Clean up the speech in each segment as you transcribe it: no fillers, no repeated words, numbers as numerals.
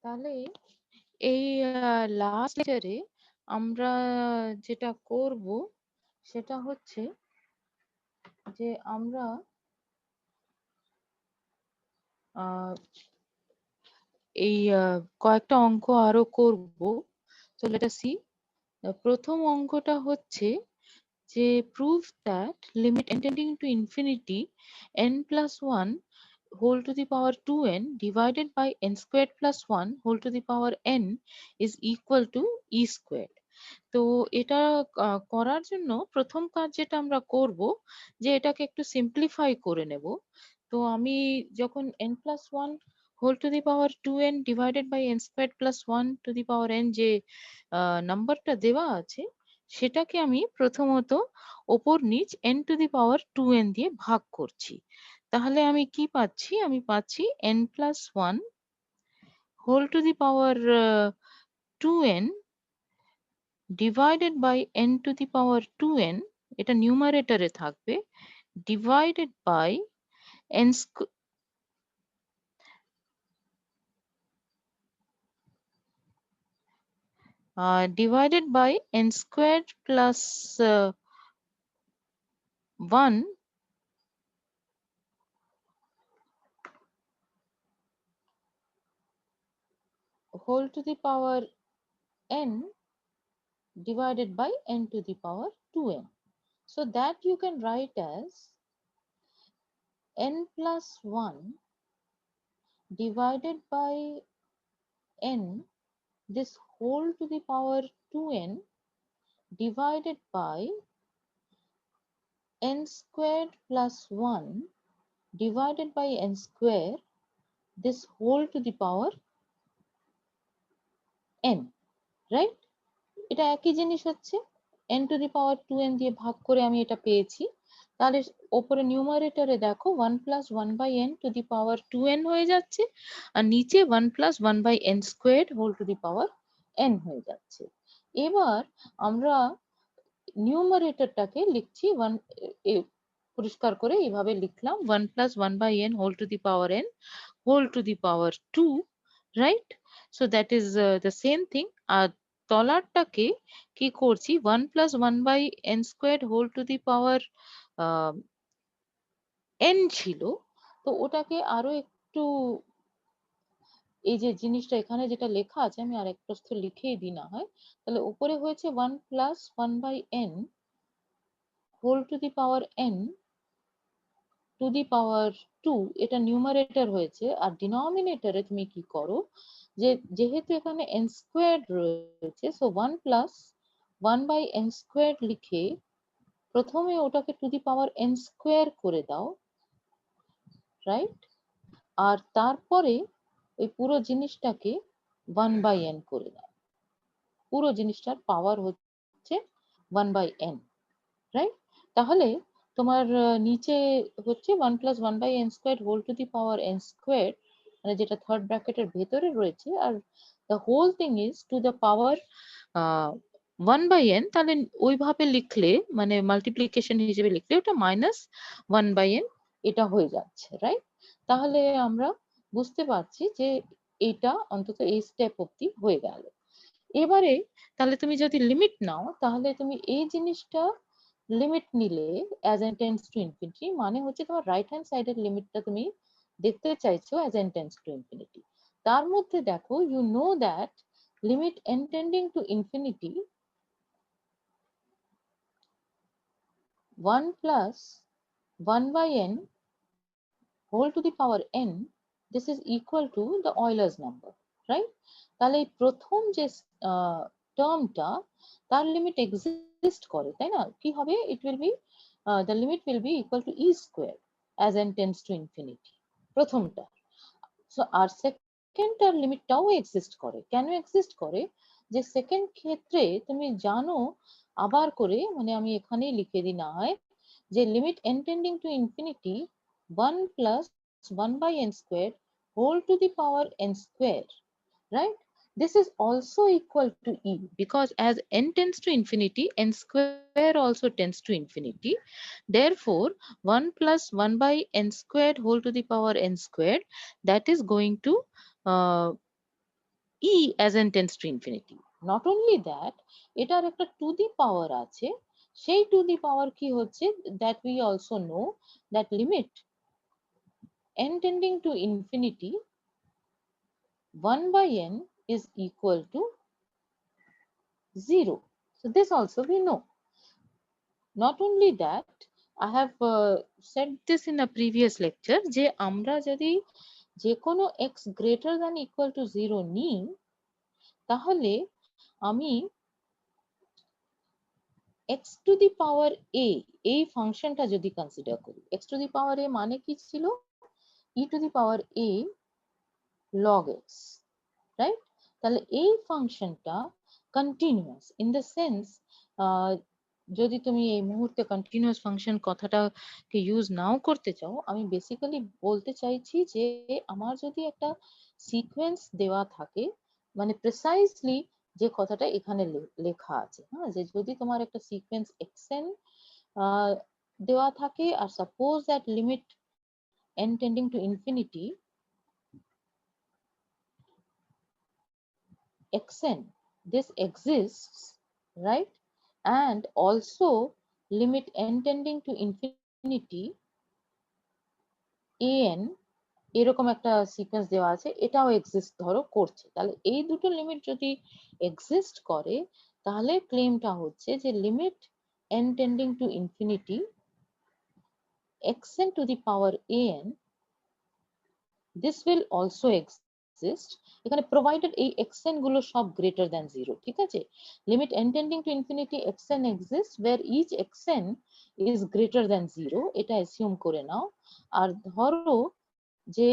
তাহলে এই লাস্ট লেকচারে আমরা যেটা করব সেটা হচ্ছে যে আমরা এই কয়েকটা অঙ্ক আরো করব। তো লেট আস সি। প্রথম অঙ্কটা হচ্ছে যে prove that limit n tending to infinity n plus 1 whole to the power 2n divided by n squared plus 1 whole to the power n is equal to e squared. তো এটা করার জন্য প্রথম কাজ যেটা আমরা করব যে এটাকে একটু সিম্পলিফাই করে নেব। তো আমি যখন n plus 1 whole to the power 2n divided by n squared plus 1 to the power n যে নাম্বারটা দেওয়া আছে সেটাকে আমি প্রথমত ওপর নিচ n to the power 2n দিয়ে ভাগ করছি। তাহলে আমি কি পাচ্ছি? আমি পাচ্ছি n plus 1 whole to the power 2n divided by n to the power 2n, এটা নিউমারেটরে থাকবে, divided by n divided by n squared plus 1 whole to the power n divided by n to the power 2n. So that you can write as n plus 1 divided by n, this whole to the power 2n divided by n squared plus 1 divided by n square, this whole to the power n, right? এটা একই জিনিস হচ্ছে, n to the power 2n দিয়ে ভাগ করে আমি এটা পেয়েছি। তাহলে ওপরে নিউমারেটরে দেখো 1 plus 1 by n to the power 2n হয়ে যাচ্ছে, আর নিচে 1 plus 1 by n squared whole to the power n হয়ে যাচ্ছে। এবার আমরা নিউমারেটরটাকে লিখছি পরিষ্কার করে এইভাবে লিখলাম 1 plus 1 by n whole to the power n whole to the power 2, right? So that is the same thing. আর তলারটাকে কি করছি 1 plus 1 by n squared whole to the power n ছিল, তো ওটাকে আরো একটু এই যে জিনিসটা এখানে যেটা লেখা আছে আমি আর একটু লিখেই দিই না হয়। তাহলে উপরে হয়েছে 1 plus 1 by n whole to the power n to the power 2, এটা নিউমারেটর হয়েছে। আর ডিনোমিনেটরে তুমি কি করো যে যেহেতু এখানে n স্কোয়ার্ড রয়েছে, so 1 plus 1 by n squared লিখে প্রথমে ওটাকে to the power n square করে দাও, রাইট? আর তারপরে ওই পুরো জিনিসটাকে 1 বাই n করে দাও। পুরো জিনিসটার পাওয়ার হচ্ছে 1 বাই n, রাইট? তাহলে তোমার নিচে হচ্ছে 1 plus 1 by n square whole to the power n square, মানে যেটা থার্ড ব্র্যাকেটের ভেতরে রয়েছে, আর the whole thing is to the power 1 by n। তাহলে ওইভাবে লিখলে মানে মাল্টিপ্লিকেশন হিসেবে লিখলে ওটা মাইনাস 1 বাই n এটা হয়ে যাচ্ছে, রাইট? তাহলে আমরা বুঝতে পারছি যে এটা অন্তত এই স্টেপ অব্দি হয়ে গেল। এবারে তাহলে তুমি যদি লিমিট নাও তাহলে তুমি এই জিনিসটা লিমিট নিলে as n tends to infinity, মানে হচ্ছে তোমার রাইট হ্যান্ড সাইডের লিমিটটা তুমি দেখতে চাইছো as n tends to infinity. তার মধ্যে দেখো you know that limit n tending to infinity 1 plus 1 by n whole to the power n, this is equal to the Euler's number, right? তাহলে এই প্রথম যে টার্মটা তার লিমিট এক্সিস্ট করে, তাই না? কি হবে? It will be the limit will be equal to e square as n tends to infinity, প্রথমটা। সো আর সেকেন্ডটার লিমিটটাও এক্সিস্ট করে। কেন এক্সিস্ট করে? যে সেকেন্ড ক্ষেত্রে তুমি জানো আবার করে, মানে আমি এখানেই লিখে দিই না হয়, যে limit n tending to infinity 1 plus 1 by n squared whole to the power n square, right? This is also equal to e, because as n tends to infinity, n square also tends to infinity. Therefore 1 plus 1 by n squared whole to the power n squared, that is going to uh, e as n tends to infinity. Not only that, এটার একটা to the power আছে, সেই to the power কি হচ্ছে, that we also know that limit n tending to infinity 1 by n is equal to 0. So this also we know. Not only that, I have said this in a previous lecture যে আমরা যদি যে কোনো x greater than equal to 0 নিই, তাহলে আমি x to the power a এই ফাংশনটা যদি কনসিডার করি, x to the power a মানে কি ছিল, e to the power a log x, right? তাহলে এই ফাংশনটা কন্টিনিউয়াস ইন দ্য সেন্স, যদি তুমি এই মুহূর্তে কন্টিনিউয়াস ফাংশন কথাটাকে ইউজ নাও করতে চাও, আমি বেসিক্যালি বলতে চাইছি যে আমার যদি একটা সিকোয়েন্স দেওয়া থাকে, মানে প্রিসাইজলি যে কথাটা এখানে লেখা আছে, হ্যাঁ, যে যদি তোমার একটা সিকোয়েন্স xn দেওয়া থাকে, আর suppose that limit n tending to infinity xn, this exists, right? And also limit n tending to infinity an, এরকম একটা সিকোয়েন্স দেওয়া আছে, এটাও এক্সিস্ট ধরো করছে, তাহলে এই দুটো লিমিট যদি এক্সিস্ট করে, তাহলে ক্লেমটা হচ্ছে যে limit n tending to infinity xn to the power an, this will also exist, এখানে provided এই xn গুলো সব greater than 0, ঠিক আছে? limit n tending to infinity xn exists where each xn is greater than 0, এটা assume করে নাও। আর ধরো যে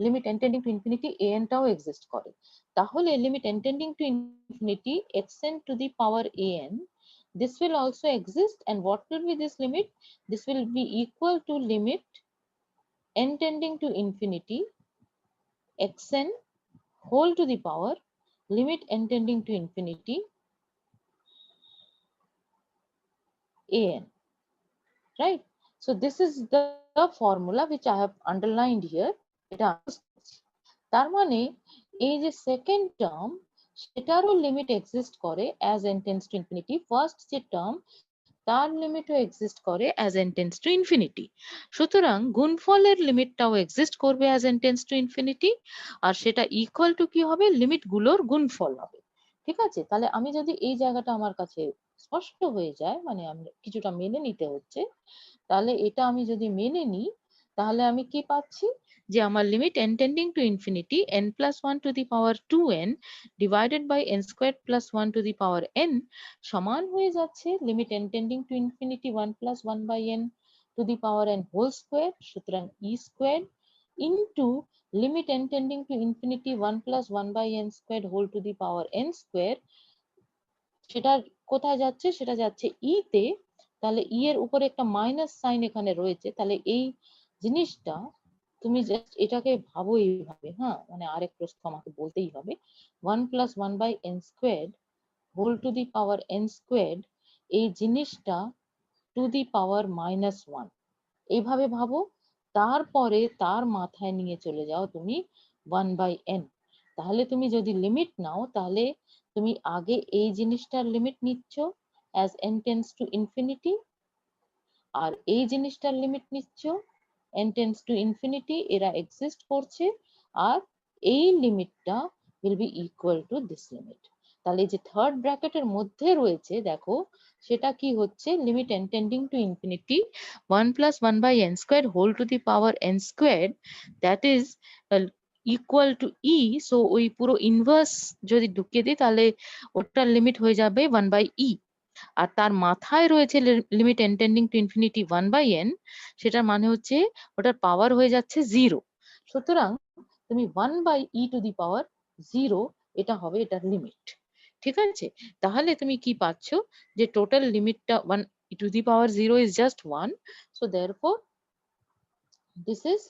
limit n tending to infinity an টাও এক্সিস্ট করে, তাহলে limit n tending to infinity xn to the power an, this will also exist, and what will be this limit? This will be equal to limit n tending to infinity xn whole to the power limit n tending to infinity an, right? So this is the formula which I have underlined here. তার মানে এই যে second term, সেটারও limit exist করে as n tends to infinity, first যে term তার লিমিটও exist করে as n tends to infinity, সুতরাং গুণফলের লিমিটটাও এক্সিস্ট করবে as n tends to infinity, আর সেটা ইকুয়াল টু কি হবে, লিমিট গুলোর গুণফল হবে, ঠিক আছে? তাহলে আমি যদি এই জায়গাটা আমার কাছে স্পষ্ট হয়ে যায়, মানে আমি কিছুটা মেনে নিতে হচ্ছে, তাহলে এটা আমি যদি মেনে নিই, তাহলে আমি কি পাচ্ছি, যে আমার limit n tending to infinity n plus 1 to the power 2n divided by n squared plus 1 to the power n সমান হয়ে যাচ্ছে limit n tending to infinity 1 plus 1 by n to the power n whole square, সুতরাং e squared into limit n tending to infinity 1 plus 1 by n squared whole to the power n square, সেটা কোথায় যাচ্ছে, সেটা যাচ্ছে ই তে, তাহলে ই এর উপরে একটা মাইনাস সাইন এখানে রয়েছে, তাহলে এই জিনিসটা তুমি জাস্ট এটাকে ভাবো এইভাবে, হ্যাঁ, মানে আরেক প্রশ্ন আমাকে বলতেই হবে, 1 plus 1 by n squared whole to the power n squared, এই জিনিসটা to the power -1, এইভাবে ভাবো, তারপরে তার মাথায় নিয়ে চলে যাও তুমি 1 by n, তাহলে তুমি যদি লিমিট নাও, তাহলে তুমি আগে এই জিনিসটার লিমিট নিচ্ছ as n tends to infinity, আর এই জিনিসটার লিমিট নিচ্ছ n tends to infinity, এরা এক্সিস্ট করছে, আর এই লিমিটটা will be equal to this limit, তাহলে যে থার্ড ব্র্যাকেটের মধ্যে রয়েছে দেখো, সেটা কি হচ্ছে, limit n tending to infinity 1 plus 1 by n squared whole to the power n squared, that is equal to e, so ওই পুরো ইনভার্স যদি ঢুকিয়ে দিই, তাহলে ওটার লিমিট হয়ে যাবে 1 by e, আর তার মাথায় রয়েছে limit n tending to infinity 1 by n, সেটার মানে হচ্ছে ওটার পাওয়ার হয়ে যাচ্ছে 0, সুতরাং তুমি 1 by e to the power 0 এটা হবে এটার লিমিট, ঠিক আছে? তাহলে তুমি কি পাচ্ছ, যে total লিমিটটা 1 e to the power 0 is just 1, so therefore this is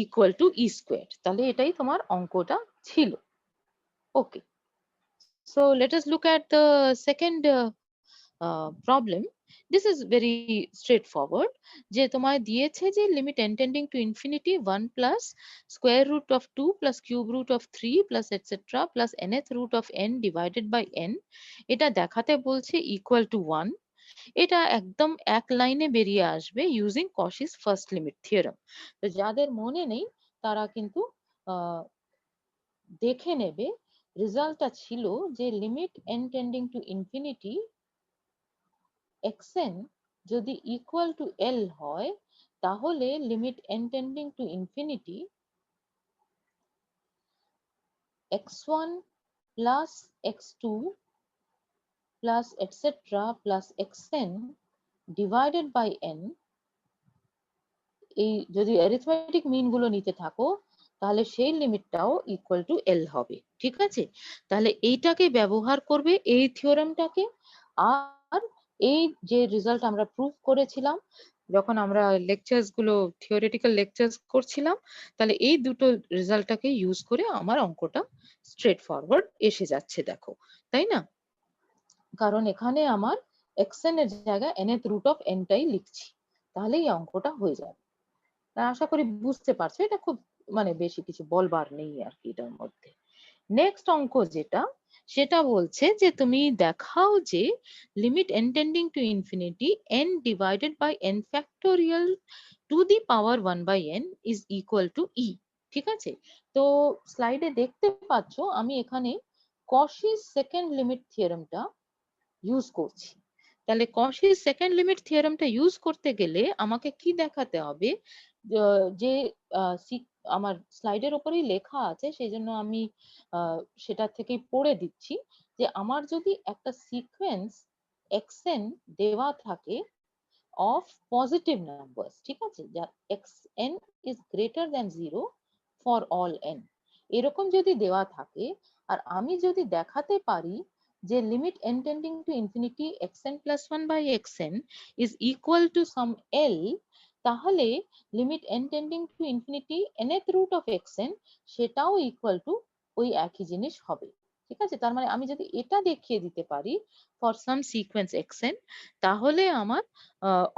equal to e squared, তাহলে এটাই তোমার অঙ্কটা ছিল। Okay, so let us look at the second problem. This is very straightforward, যে তোমায় দিয়েছে যে limit n tending to infinity 1 plus square root of 2 plus cube root of 3 plus etcetera plus nth root of n divided by n, এটা দেখাতে বলছে equal to 1। এটা একদম এক লাইনে বেরিয়ে আসবে using Kashish first limit theorem. তো যাদের মনে নেই তারা কিন্তু দেখে নেবে, রেজাল্টটা ছিল যে limit n tending to infinity xn যদি ইকুয়াল টু l হয়, তাহলে limit n tending to infinity x1 plus x2 plus etcetera plus xn divided by n, এই যদি অ্যারিথমেটিক মিন গুলো নিতে থাকো তাহলে সেই লিমিটটাও ইকুয়াল টু এল হবে। ঠিক আছে, তাহলে এইটাকে ব্যবহার করবে এই থিওরেমটাকে। আর এই যে রেজাল্ট আমরা প্রুভ করেছিলাম যখন আমরা লেকচার্স গুলো থিওরিটিক্যাল লেকচার্স করছিলাম, তাহলে এই দুটো রেজাল্টটাকে ইউজ করে আমার অঙ্কটা স্ট্রেট ফরওয়ার্ড এসে যাচ্ছে, দেখো, তাই না? কারণ এখানে আমার xn এর জায়গায় nth রুট অফ n টাই লিখছি, তাহলে এই অঙ্কটা হয়ে যাবে। আশা করি বুঝতে পারছো, এটা খুব মানে বেশি কিছু বলবার নেই আর কি এটার মধ্যে। নেক্সট অঙ্ক যেটা, সেটা বলছে যে তুমি দেখাও যে limit n tending to infinity n divided by n factorial to the power 1 by n is equal to e। ঠিক আছে, তো স্লাইডে দেখতে পাচ্ছ আমি এখানে কশিস সেকেন্ড লিমিট থিওরেমটা ইউজ করছি। তাহলে কশিস সেকেন্ড লিমিট থিওরেমটা ইউজ করতে গেলে আমাকে কি দেখাতে হবে, যে আমার স্লাইডের উপরেই লেখা আছে, সেই জন্য আমি সেটা থেকেই পড়ে দিচ্ছি, যে আমার যদি একটা সিকোয়েন্স xn দেওয়া থাকে অফ পজিটিভ নাম্বারস, ঠিক আছে, যা xn is greater than 0 for all n, এরকম যদি দেওয়া থাকে, আর আমি যদি দেখাতে পারি যে limit n tending to infinity xn plus 1 by xn is equal to some l, তাহলে limit n tending to infinity nth root of xn সেটাও ইকুয়াল টু ওই একই জিনিস হবে। ঠিক আছে, তার মানে আমি যদি এটা দেখিয়ে দিতে পারি ফর সাম সিকোয়েন্স xn, তাহলে আমার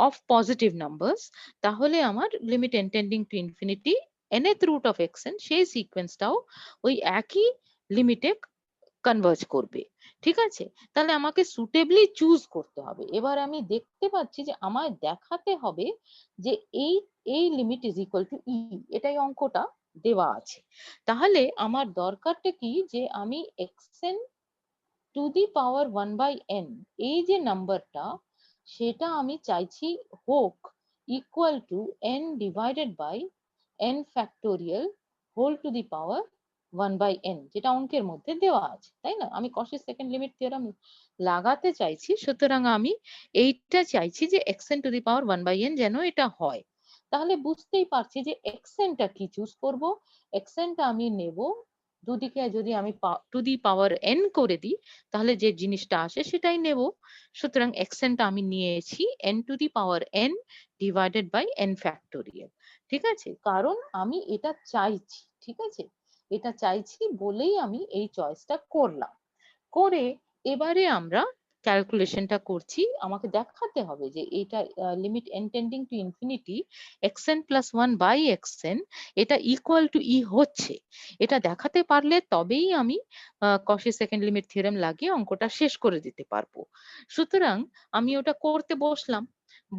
অফ পজিটিভ নাম্বারস, তাহলে আমার limit n tending to infinity nth root of xn সেই সিকোয়েন্সটাও ওই একই লিমিটে কনভার্জ করবে। ঠিক আছে, তাহলে আমাকে সুটেবলি চুজ করতে হবে। এবার আমি দেখতে পাচ্ছি যে আমায় দেখাতে হবে যে এই এই লিমিট ইজ ইকুয়াল টু ই, এটাই অঙ্কটা দেওয়া আছে। তাহলে আমার দরকারটা কি, যে আমি xn to the power 1 by n এই যে নাম্বারটা, সেটা আমি চাইছি হোক equal to n divided by n factorial whole to the power 1 by n, যেটা অঙ্কের মধ্যে দেওয়া আছে, তাই না? আমি কশিস সেকেন্ড লিমিট থিওরেম লাগাতে চাইছি, সুতরাং আমি এইটা চাইছি যে xn to the power 1 by n যেন এটা হয়। তাহলে বুঝতেই পারছি যে xn টা কি চুজ করব। xn টা আমি নেব দুদিকে, যদি আমি টু দি পাওয়ার n করে দিই তাহলে যে জিনিসটা আসে সেটাই নেব। সুতরাং xn টা আমি নিয়েছি n to the power n divided by n factorial. ঠিক আছে, কারণ আমি এটা চাইছি। ঠিক আছে, এটা চাইছি বলেই আমি এই চয়েসটা করলাম। করে এবারে আমরা ক্যালকুলেশনটা করছি। আমাকে দেখাতে হবে যে এটা limit n tending to infinity xn plus 1 by xn এটা ইকুয়াল টু ই হচ্ছে। এটা দেখাতে পারলে তবেই আমি কশি সেকেন্ড লিমিট থিওরেম লাগিয়ে অঙ্কটা শেষ করে দিতে পারবো। সুতরাং আমি ওটা করতে বসলাম।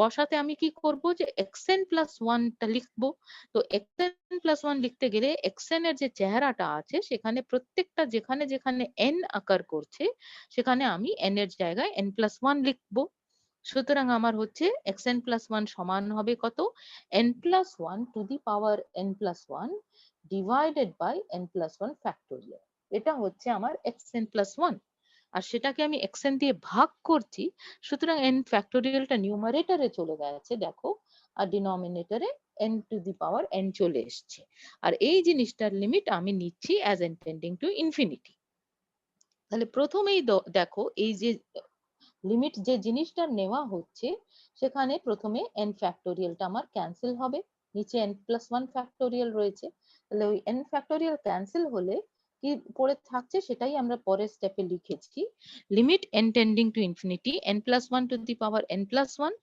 বসাতে আমি কি করব, যে xn প্লাস 1 টা লিখবো। তো xn প্লাস 1 লিখতে গেলে xn এর যে চেহারাটা আছে সেখানে প্রত্যেকটা যেখানে যেখানে n আকার করছে সেখানে আমি n এর জায়গায় n প্লাস 1 লিখবো। সুতরাং আমার হচ্ছে xn প্লাস 1 সমান হবে কত, n plus 1 to the power n plus 1 divided by n plus 1 factorial. এটা হচ্ছে আমার xn প্লাস 1, আর সেটাকে আমি xn দিয়ে ভাগ করছি। সুতরাং n ফ্যাক্টোরিয়ালটা নিউমারেটরে চলে গেছে, দেখো, আর ডিনোমিনেটরে n to the power n চলে এসছে। আর এই জিনিসটার লিমিট আমি নিচ্ছি as n tending to infinity. তাহলে প্রথমেই দেখো এই যে লিমিট যে জিনিসটা নেওয়া হচ্ছে সেখানে প্রথমে n ফ্যাক্টোরিয়ালটা আমার ক্যান্সেল হবে, নিচে n প্লাস 1 ফ্যাক্টোরিয়াল রয়েছে, তাহলে ওই n ফ্যাক্টোরিয়াল ক্যান্সেল হলে কি পড়ে থাকছে সেটাই আমরা পরের স্টেপে লিখেছি। Limit n tending to infinity n plus 1 to the power n plus 1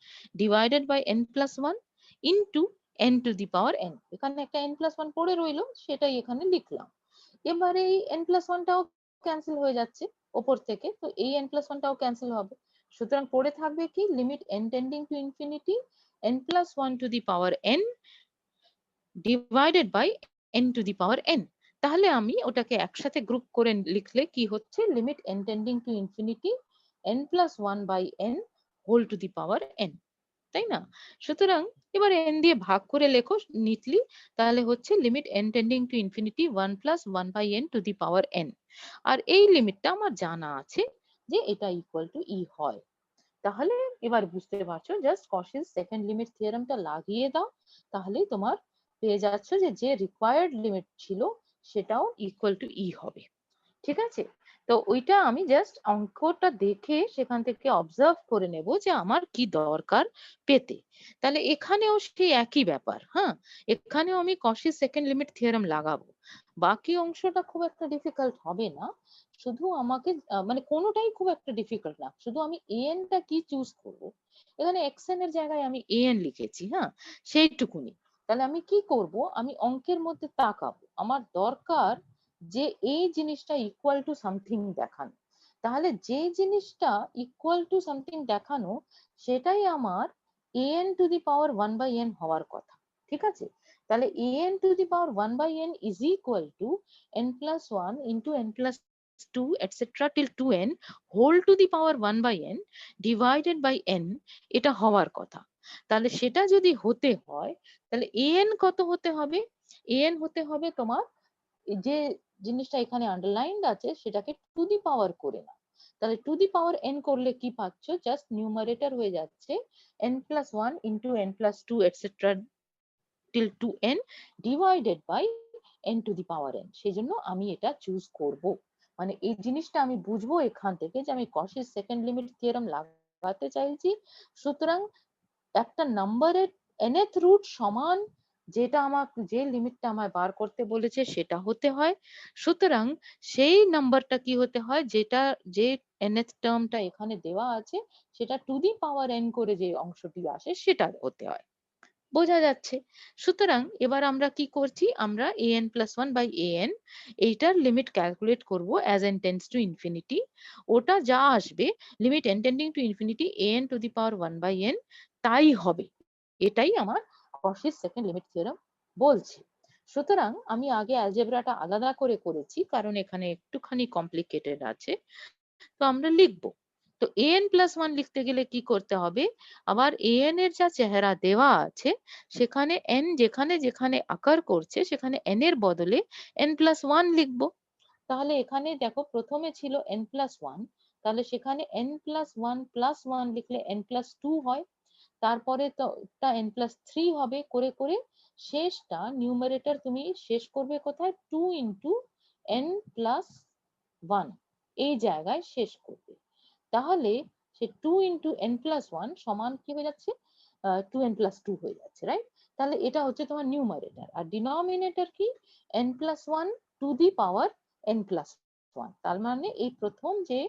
divided by n plus 1 into n to the power n। এখানে একটা n প্লাস 1 পড়ে রইলো, সেটাই এখানে লিখলাম। এবারে এই n প্লাস 1 টাও ক্যান্সেল হয়ে যাচ্ছে ওপর থেকে, তো এই n প্লাস 1 টাও ক্যান্সেল হবে। সুতরাং পড়ে থাকবে কি limit n tending to infinity n plus 1 to the power n divided by n to the power n। তাহলে আমি ওটাকে একসাথে গ্রুপ করে লিখলে কি হচ্ছে, limit n tending to infinity n plus 1 by n whole to the power n, তাই না? সুতরাং এবার n দিয়ে ভাগ করে লেখো নিটলি, তাহলে হচ্ছে limit n tending to infinity 1 plus 1 by n to the power n। আর এই লিমিটটা আমার জানা আছে যে এটা ইকুয়াল টু ই হয়। তাহলে এবার বুঝতে পারছো, জাস্ট কশিস সেকেন্ড লিমিট থিওরেমটা লাগিয়ে দাও, তাহলেই তোমার পেয়ে যাচ্ছ যে যে রিকোয়ার্ড লিমিট ছিল সেটাও ইকুয়াল টু ই হবে। ঠিক আছে, তো ওইটা আমি জাস্ট অঙ্কটা দেখে সেখান থেকে অবজার্ভ করে নেব যে আমার কি দরকার পেতে। তাহলে এখানেও সেই একই ব্যাপার, হ্যাঁ, এখানেও আমি কশিস সেকেন্ড লিমিট থিওরেম লাগাবো। বাকি অংশটা খুব একটা ডিফিকাল্ট হবে না, শুধু আমাকে মানে কোনোটাই খুব একটা ডিফিকাল্ট না, শুধু আমি এন টা কি চুজ করব। এখানে এক্সএন এর জায়গায় আমি এন লিখেছি, হ্যাঁ, সেইটুকুনি। তাহলে আমি কি করব, আমি অঙ্কের মধ্যে তাকাবো, আমার দরকার যে এই জিনিসটা ইকুয়াল টু সামথিং দেখানো। তাহলে যে জিনিসটা ইকুয়াল টু সামথিং দেখানো সেটাই আমার an to the power 1 by n হওয়ার কথা। ঠিক আছে, তাহলে an to the power 1 by n is equal to n plus 1 into n plus 2 etcetera till 2n whole to the power 1 by n divided by n, এটা হওয়ার কথা। তাহলে সেটা যদি হতে হয় তাহলে an কত হতে হবে, an হতে হবে তোমার যে জিনিসটা এখানে আন্ডারলাইন্ড আছে সেটাকে টু দি পাওয়ার করে না। তাহলে টু দি পাওয়ার n করলে কি পাচ্ছ, জাস্ট নিউমারেটর হয়ে যাচ্ছে n plus 1 into n plus 2 etcetera till 2n divided by n to the power n। সেই জন্য আমি এটা চুজ করব, মানে এই জিনিসটা আমি বুঝবো এখান থেকে যে আমি কশিস সেকেন্ড লিমিট থিওরেম লাগাতে চাইছি। সুতরাং একটা নাম্বারের nth রুট সমান যেটা আমার যে লিমিটটা আমায় বার করতে বলেছে সেটা হতে হয়। সুতরাং সেই নাম্বারটা কি হতে হয়, যেটা যে nth টার্মটা এখানে দেওয়া আছে সেটা টু দি পাওয়ার n করে যে অংশটি আসে সেটা হতে হয়। বোঝা যাচ্ছে? সুতরাং এবার আমরা কি করছি, আমরা an প্লাস 1 বাই an এইটার লিমিট ক্যালকুলেট করব as n tends to infinity. ওটা যা আসবে limit n tending to infinity an to the power 1 by n তাই হবে। এটাই আমার কশিস সেকেন্ড লিমিট থিওরেম বলছে। সুতরাং আমি আগে অ্যালজেব্রাটা আলাদা করে করেছি কারণ এখানে একটুখানি কমপ্লিকেটেড আছে, তো আমরা লিখবো। তো an প্লাস 1 লিখতে গেলে কি করতে হবে, আবার an এর যা চেহারা দেওয়া আছে সেখানে n যেখানে যেখানে আকার করছে সেখানে n এর বদলে n প্লাস 1 লিখবো। তাহলে এখানে দেখো প্রথমে ছিল n প্লাস 1, তাহলে সেখানে n প্লাস 1 প্লাস 1 লিখলে n প্লাস 2 হয়। তারপরে তো n প্লাস 3 হবে করে করে শেষটা নিউমারেটর তুমি শেষ করবে কোথায়, 2 ইন্টু n প্লাস 1 এই জায়গায় শেষ করবে। তাহলে সে 2 ইন্টু n প্লাস 1 সমান কি হয়ে যাচ্ছে, 2n প্লাস 2 হয়ে যাচ্ছে, রাইট? তাহলে এটা হচ্ছে তোমার নিউমারেটর, আর ডিনোমিনেটর কি, n plus 1 to the power n plus 1। তার মানে এই প্রথম যে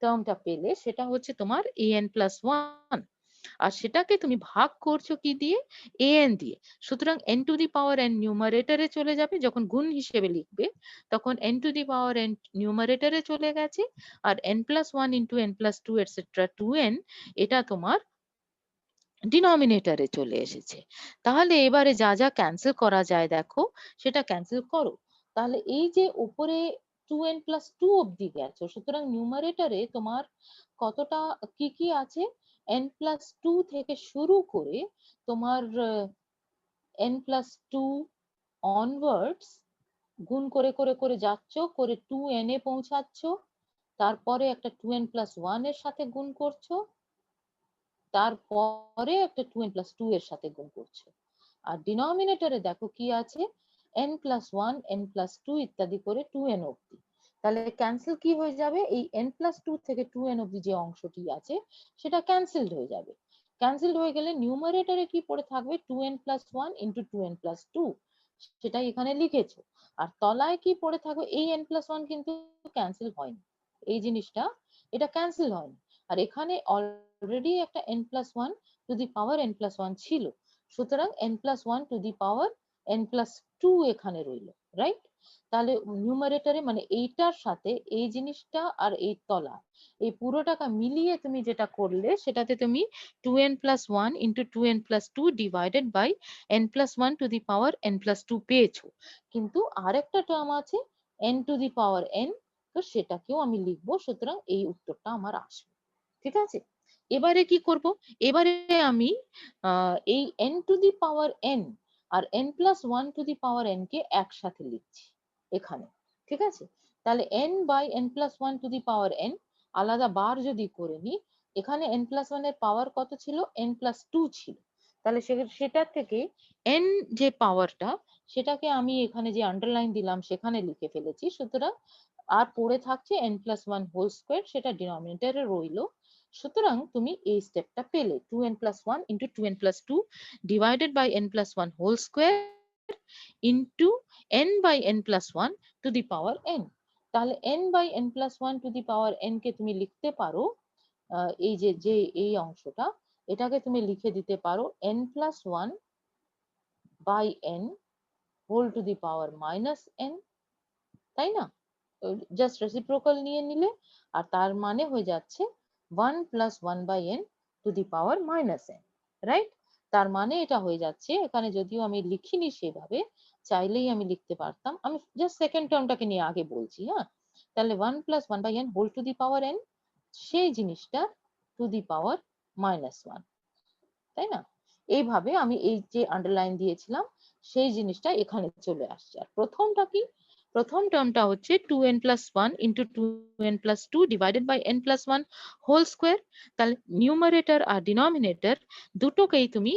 টার্মটা পেলে সেটা হচ্ছে তোমার an প্লাস 1, আর সেটাকে তুমি ভাগ করছো কি দিয়ে, an দিয়ে। সুতরাং n to the power n নিউমারেটরে চলে যাবে, যখন গুণ হিসেবে লিখবে তখন n to the power n নিউমারেটরে চলে গেছে, আর n plus 1 into n plus 2 etcetera 2n এটা তোমার ডিনোমিনেটরে চলে এসেছে। তাহলে এবারে যা যা ক্যান্সেল করা যায় দেখো সেটা ক্যান্সেল করো। তাহলে এই যে উপরে 2n প্লাস 2 অব্দি গেছো, সুতরাং নিউমারেটরে তোমার কতটা কি কি আছে, n প্লাস 2 থেকে শুরু করে তোমার n প্লাস 2 অনওয়ার্ডস গুণ করে করে করে যাচ্ছ, করে 2n এ পৌঁছাচ্ছ, তারপরে একটা 2n প্লাস 1 এর সাথে গুণ করছো, তারপরে একটা 2n প্লাস 2 এর সাথে গুণ করছো। আর ডিনোমিনেটরে দেখো কি আছে, n প্লাস 1 n প্লাস 2 ইত্যাদি করে 2n অব্দি। তাহলে ক্যান্সেল কি হয়ে যাবে, এই n প্লাস 2 থেকে 2n অব্দি যে অংশটি আছে সেটা ক্যান্সেলড হয়ে যাবে। ক্যান্সেলড হয়ে গেলে নিউমারেটরে কি পড়ে থাকবে, 2n plus 1 into 2n plus 2, সেটাই এখানে লিখেছো। আর তলায় কি পড়ে থাকো, এই n+1 কিন্তু ক্যান্সেল হয়নি, এই জিনিসটা এটা ক্যান্সেল হয়নি। আর এখানে অলরেডি একটা n+1 two the power n+1 ছিল, সুতরাং n+1 two the power n+2 এখানে রইল, রাইট? তাহলে নিউমারেটরে মানে এইটার সাথে এই জিনিসটা আর এই তলা, এই পুরোটাকে মিলিয়ে তুমি যেটা করলে সেটাতে তুমি 2n+1 into 2n+2 divided by n+1 to the power n+2 পেয়েছো। কিন্তু আরেকটা টার্ম আছে n to the power n, তো সেটাকেও আমি লিখবো, সুতরাং এই উত্তরটা আমার আসবে। ঠিক আছে, এবারে কি করব, এবারে আমি এই n to the power n R n+1 to the power n কে একসাথে লিখছি এখানে। ঠিক আছে, তাহলে n by n+1 to the power n আলাদা বার যদি করে নি, এখানে n+1 এর পাওয়ার কত ছিল, n+2 ছিল, তাহলে সেটার থেকে n যে পাওয়ারটা সেটাকে আমি এখানে যে আন্ডারলাইন দিলাম সেখানে লিখে ফেলেছি, সুতরাং আর পড়ে থাকছে n+1 হোল স্কোয়ার, সেটা ডিনোমিনেটরে রইলো। সুতরাং তুমি এই স্টেপটা পেলে 2n+1 into 2n+2 divided by n+1 whole square into n by n+1 to the power n। তাহলে n by n+1 to the power n কে তুমি লিখতে পারো, এই যে যে এই অংশটা, এটাকে তুমি লিখে দিতে পারো n+1 by n whole to the power minus n, তাই না? জাস্ট রেসিপ্রোকাল নিয়ে নিলে, আর তার মানে হয়ে যাচ্ছে 1 plus 1 by n to the power minus n, right? তার মানে এটা হয়ে যাচ্ছে, এখানে যদিও আমি লিখিনি সেভাবে, চাইলেই আমি লিখতে পারতাম, আমি জাস্ট সেকেন্ড টার্মটাকে নিয়ে আগে বলছি, হ্যাঁ? তাহলে 1 plus 1 by n whole to the power n, সেই জিনিসটা টু দি পাওয়ার -1, তাই না? এইভাবে আমি এই যে আন্ডারলাইন দিয়েছিলাম সেই জিনিসটা এখানে চলে আসছে। আর প্রথমটা কি, প্রথম টার্মটা হচ্ছে 2n+1 into 2n+2 divided by n+1 whole square. তাহলে নিউমারেটর আর ডিনোমিনেটর দুটোকেই তুমি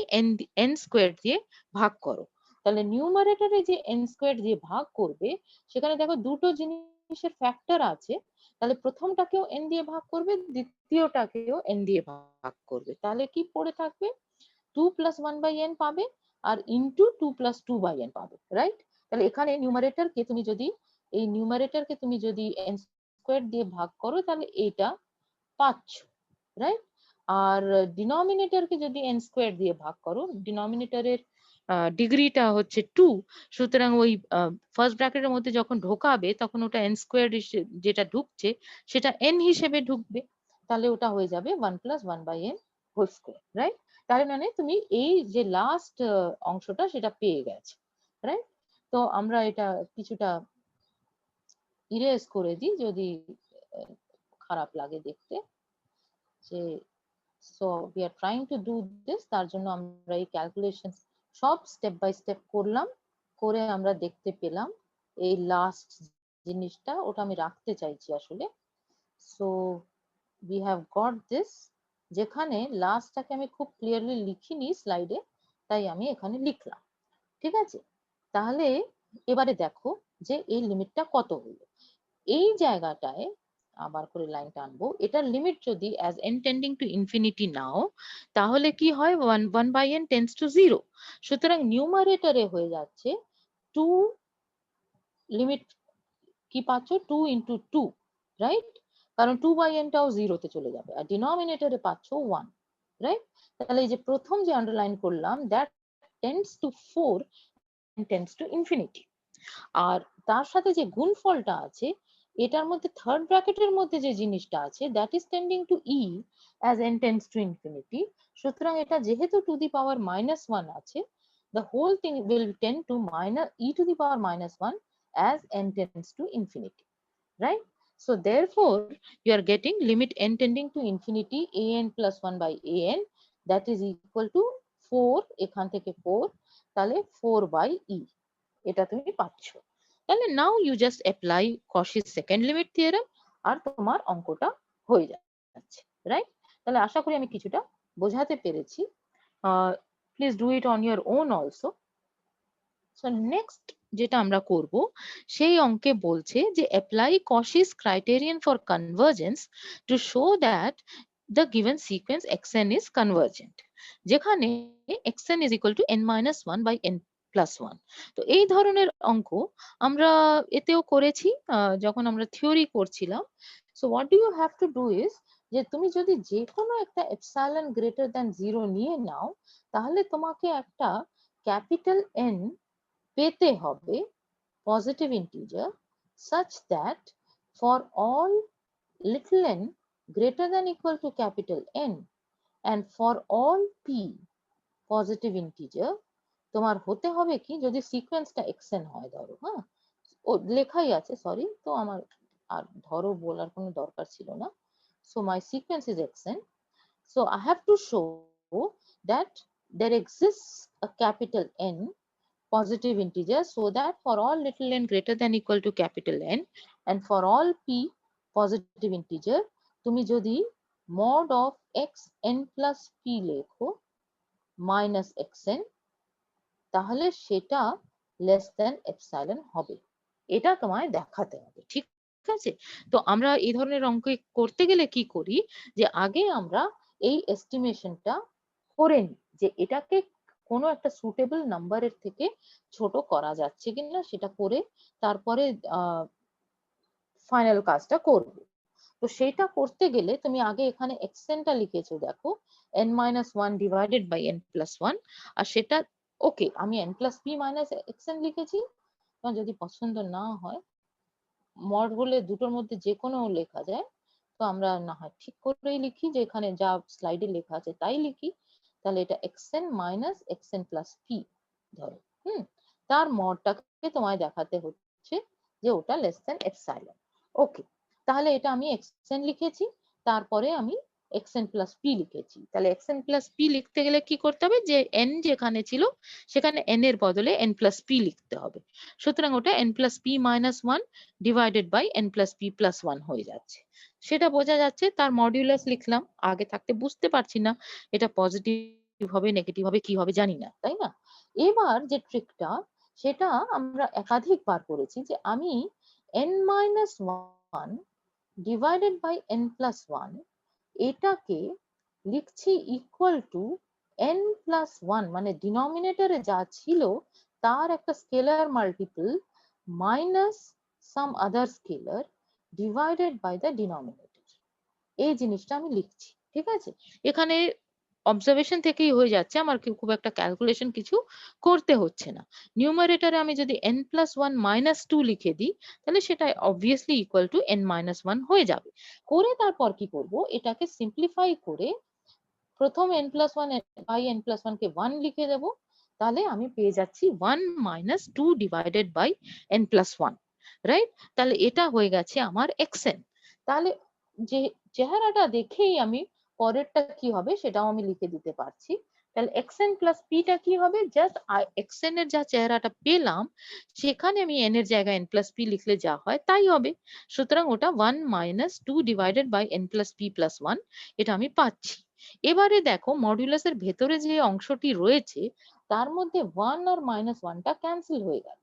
n স্কোয়ার দিয়ে ভাগ করো। তাহলে নিউমারেটরে যে n স্কোয়ার দিয়ে ভাগ করবে, সেখানে দেখো দুটো জিনিসের ফ্যাক্টর আছে, তাহলে প্রথমটাকেও n দিয়ে ভাগ করবে, দ্বিতীয়টাকেও n দিয়ে ভাগ করবে, তাহলে কি পড়ে থাকবে, 2 plus 1 by n পাবে আর ইন্টু 2 plus 2 by n পাবে, রাইট? তাহলে এখানে নিউমারেটরকে তুমি যদি n স্কোয়ার দিয়ে ভাগ করো তাহলে এটা পাচ্ছ, রাইট? আর ডিনোমিনেটরকে যদি n স্কোয়ার দিয়ে ভাগ করো, ডিনোমিনেটরের ডিগ্রিটা হচ্ছে 2, সুতরাং ওই ফার্স্ট ব্র্যাকেটের মধ্যে যখন ঢোকাবে তখন ওটা n স্কোয়ার যেটা ঢুকছে সেটা n হিসেবে ঢুকবে, তাহলে ওটা হয়ে যাবে 1 plus 1 by n whole square, right? তার মানে তুমি এই যে লাস্ট অংশটা সেটা পেয়ে গেছো, রাইট? তো আমরা এটা কিছুটা ইরেজ করে দিই যদি খারাপ লাগে দেখতে, যে so we are trying to do this, তার জন্য আমরা এই ক্যালকুলেশন সব স্টেপ বাই স্টেপ করলাম, করে আমরা দেখতে পেলাম এই লাস্ট জিনিসটা, ওটা আমি রাখতে চাইছি আসলে। So we have got this, যেখানে লাস্টটাকে আমি খুব ক্লিয়ারলি লিখিনি স্লাইডে, তাই আমি এখানে লিখলাম। ঠিক আছে, তাহলে এবারে দেখো যে এই লিমিটটা কত হলো। এই জায়গাটায় আবার করে লাইনটা আনবো, এটার লিমিট যদি as n tending to infinity নাও, তাহলে কি হয়, 1 by n tends to 0, সুতরাং নিউমারেটরে হয়ে যাচ্ছে 2, লিমিট কি পাচ্ছ 2 into 2, রাইট? কারণ 2 by n টাও 0 তে চলে যাবে, আর ডিনোমিনেটরে পাচ্ছ 1, রাইট? তাহলে এই যে প্রথম যে আন্ডারলাইন করলাম, that tends to 4 and tends to infinity, আর তার সাথে যে গুণফলটা আছে এটার মধ্যে থার্ড ব্র্যাকেটের মধ্যে যে জিনিসটা আছে, that is tending to e as n tends to infinity, সুতরাং এটা যেহেতু টু দি পাওয়ার -1 আছে, the whole thing will tend to e to the power -1 as n tends to infinity, right? So therefore you are getting limit n tending to infinity an plus 1 by an, that is equal to 4, এখান থেকে 4, তাহলে 4 by e, এটা তুমি পাচ্ছ। তাহলে now you just apply কশির second limit theorem, আর তোমার অঙ্কটা হয়ে যাচ্ছে, রাইট? তাহলে আশা করি আমি কিছুটা বোঝাতে পেরেছি। Please do it on your own also. So next যেটা আমরা করব, সেই অঙ্কে বলছে যে apply Kashish criterion for convergence to show that the given sequence xn is convergent, যেখানে xn is equal to n minus 1 by n plus one. তো এই ধরনের অঙ্ক আমরা এতেও করেছি যখন আমরা থিওরি করছিলাম। So what do you have to do is, যে তুমি যদি যে কোনো একটা এপসাইলন গ্রেটার দ্যান 0 নিয়ে নাও, তাহলে তোমাকে একটা ক্যাপিটাল N পেতে হবে positive integer such that for all little n greater than equal to capital N and for all p positive integer, তোমার হতে হবে কি, যদি সিকোয়েন্সটা xn হয় ধরো, হ্যাঁ, ও লেখাই আছে, সরি, তো আমার আর ধরো বলার কোনো দরকার ছিল না। So my sequence is xn. So I have to show that there exists a capital N positive integer so that for all little n greater than equal to capital N and for all p positive integer, তুমি যদি mod of xn plus p লেখো minus xn, তাহলে সেটা less than epsilon হবে। এটা তোমায় দেখাতে হবে, ঠিক আছে? তো আমরা এই ধরনের অঙ্ক করতে গেলে কি করি, যে আগে আমরা এই এস্টিমেশনটা করে নিই যে এটাকে কোনো একটা সুটেবল নাম্বারের থেকে ছোট করা যাচ্ছে কিনা, সেটা করে তারপরে ফাইনাল কাজটা করব। তো সেটা করতে গেলে তুমি আগে এখানে xnটা লিখেছো, দেখো n-1 ডিভাইডেড বাই n+1, আর সেটা ওকে আমি n+p মাইনাস xn লিখেছি। তোমার যদি পছন্দ না হয়, মড হলে দুটোর মধ্যে যে কোনো লেখা যায়, তো আমরা না হয় ঠিক করেই লিখি যে এখানে যা স্লাইডে লেখা আছে তাই লিখি। তাহলে এটা xn minus xn plus p ধরো, তার মডটাকে তোমায় দেখাতে হচ্ছে যে ওটা লেস দেন এপসাইলন। ওকে, তাহলে এটা আমি xn লিখেছি, তারপরে আমি xn প্লাস p লিখেছি। তাহলে xn প্লাস p লিখতে গেলে কি করতে হবে, যে n যেখানে ছিল সেখানে n এর বদলে n প্লাস p লিখতে হবে। সুতরাং ওটা n plus p minus 1 divided by n plus p plus 1 হয়ে যাচ্ছে। সেটা বোঝা যাচ্ছে, তার মডিউলাস লিখলাম। আগে থাকতে বুঝতে পারছি না এটা পজিটিভ হবে নেগেটিভ হবে কি হবে জানি না, তাই না? এবার যে ট্রিকটা, সেটা আমরা একাধিকবার করেছি, যে আমি n-1 divided by n plus 1 এটাকে লিখছি ইকুয়াল টু n প্লাস 1, মানে ডিনোমিনেটরে যা ছিল তার একটা scalar multiple minus some other scalar divided by the denominator. এই জিনিসটা আমি লিখছি, ঠিক আছে? এখানে অবজারভেশন থেকেই হয়ে যাচ্ছে, আমার খুব একটা ক্যালকুলেশন কিছু করতে হচ্ছে না। নিউমারেটরে আমি যদি n+1 - 2 লিখে দিই, তাহলে সেটা অবভিয়াসলি ইকুয়াল টু n-1 হয়ে যাবে। করে তারপর কি করব, এটাকে সিম্পলিফাই করে প্রথম n+1 বাই n+1 কে 1 লিখে দেব, তাহলে আমি পেয়ে যাচ্ছি 1 - 2 ডিভাইডেড বাই n+1, রাইট? তাহলে এটা হয়ে গেছে আমার xn। তাহলে যে চেহারাটা দেখেই আমি পরেরটা কি হবে সেটাও আমি লিখে দিতে পারছি। তাহলে xn প্লাস p টা কি হবে, জাস্ট xn এর যা চেহারাটা পেলাম সেখানে আমি n এর জায়গায় n প্লাস p লিখলে যা হয় তাই হবে। সুতরাং ওটা 1 - 2 divided by n plus p plus 1, এটা আমি পাচ্ছি। এবারে দেখো মডুলাসের ভেতরে যে অংশটি রয়েছে তার মধ্যে 1 আর -1টা ক্যান্সেল হয়ে গেল,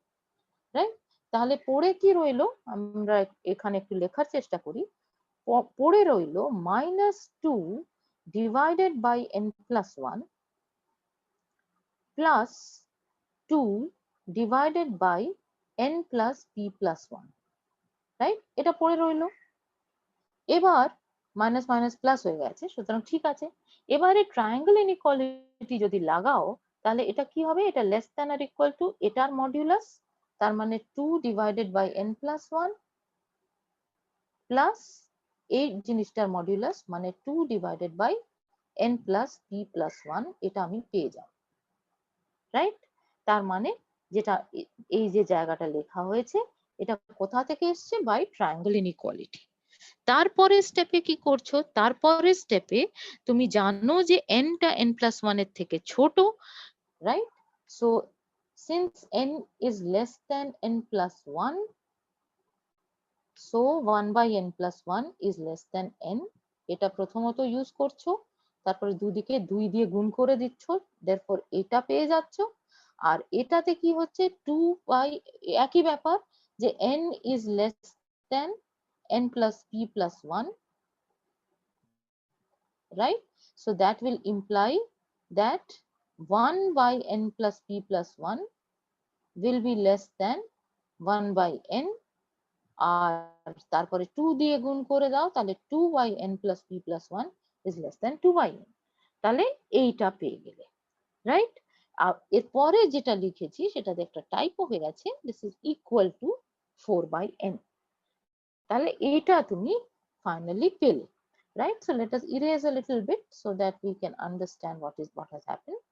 রাইট? তাহলে পড়ে কি রইলো, আমরা এখানে একটু লেখার চেষ্টা করি। পড়ে রইলো -2 divided by n+1 plus 2 divided by n plus p plus 1, right? এটা পড়ে রইলো। এবার মাইনাস মাইনাস প্লাস হয়ে গেছে, সুতরাং ঠিক আছে। এবারে ট্রায়াঙ্গেল ইনইকুয়ালিটি যদি লাগাও, তাহলে এটা কি হবে, এটা less than or equal to এটার মডিউলাস, তার মানে 2 divided by n plus 1 plus এই জিনিসটার মডিউলাস, মানে 2 divided by n plus p plus 1, এটা আমি পেয়ে যাব, রাইট? তার মানে যেটা এই যে জায়গাটা লেখা হয়েছে, এটা কোথা থেকে এসছে, বাই ট্রায়াঙ্গেল ইনইকুয়ালিটি। তারপরে স্টেপে কি করছো, তারপরে স্টেপে তুমি জানো যে n টা n+1 এর থেকে ছোট, right? So since n is less than n+1, so 1 by n+1 is less than n, এটা প্রথমত ইউজ করছো, তারপরে দুদিকে 2 দিয়ে গুণ করে দিচ্ছ, therefore এটা পেয়ে যাচ্ছ। আর এটাতে কি হচ্ছে, 2 by একই ব্যাপার, যে n is less than n plus p plus 1, right? So that will imply that 1 by n plus p plus 1 will be less than 1 by n, আর তারপরে 2 দিয়ে গুণ করে দাও, তাহলে 2 by n plus p plus 1 is less than 2 by n। তাহলে এইটা পেয়ে গেলে, রাইট? এরপরে যেটা লিখেছি সেটাতে একটা টাইপও হয়ে গেছে, this is equal to 4 by n। তাহলে এইটা তুমি ফাইনালি পেলে, right? So let us erase a little bit so that we can understand what has happened.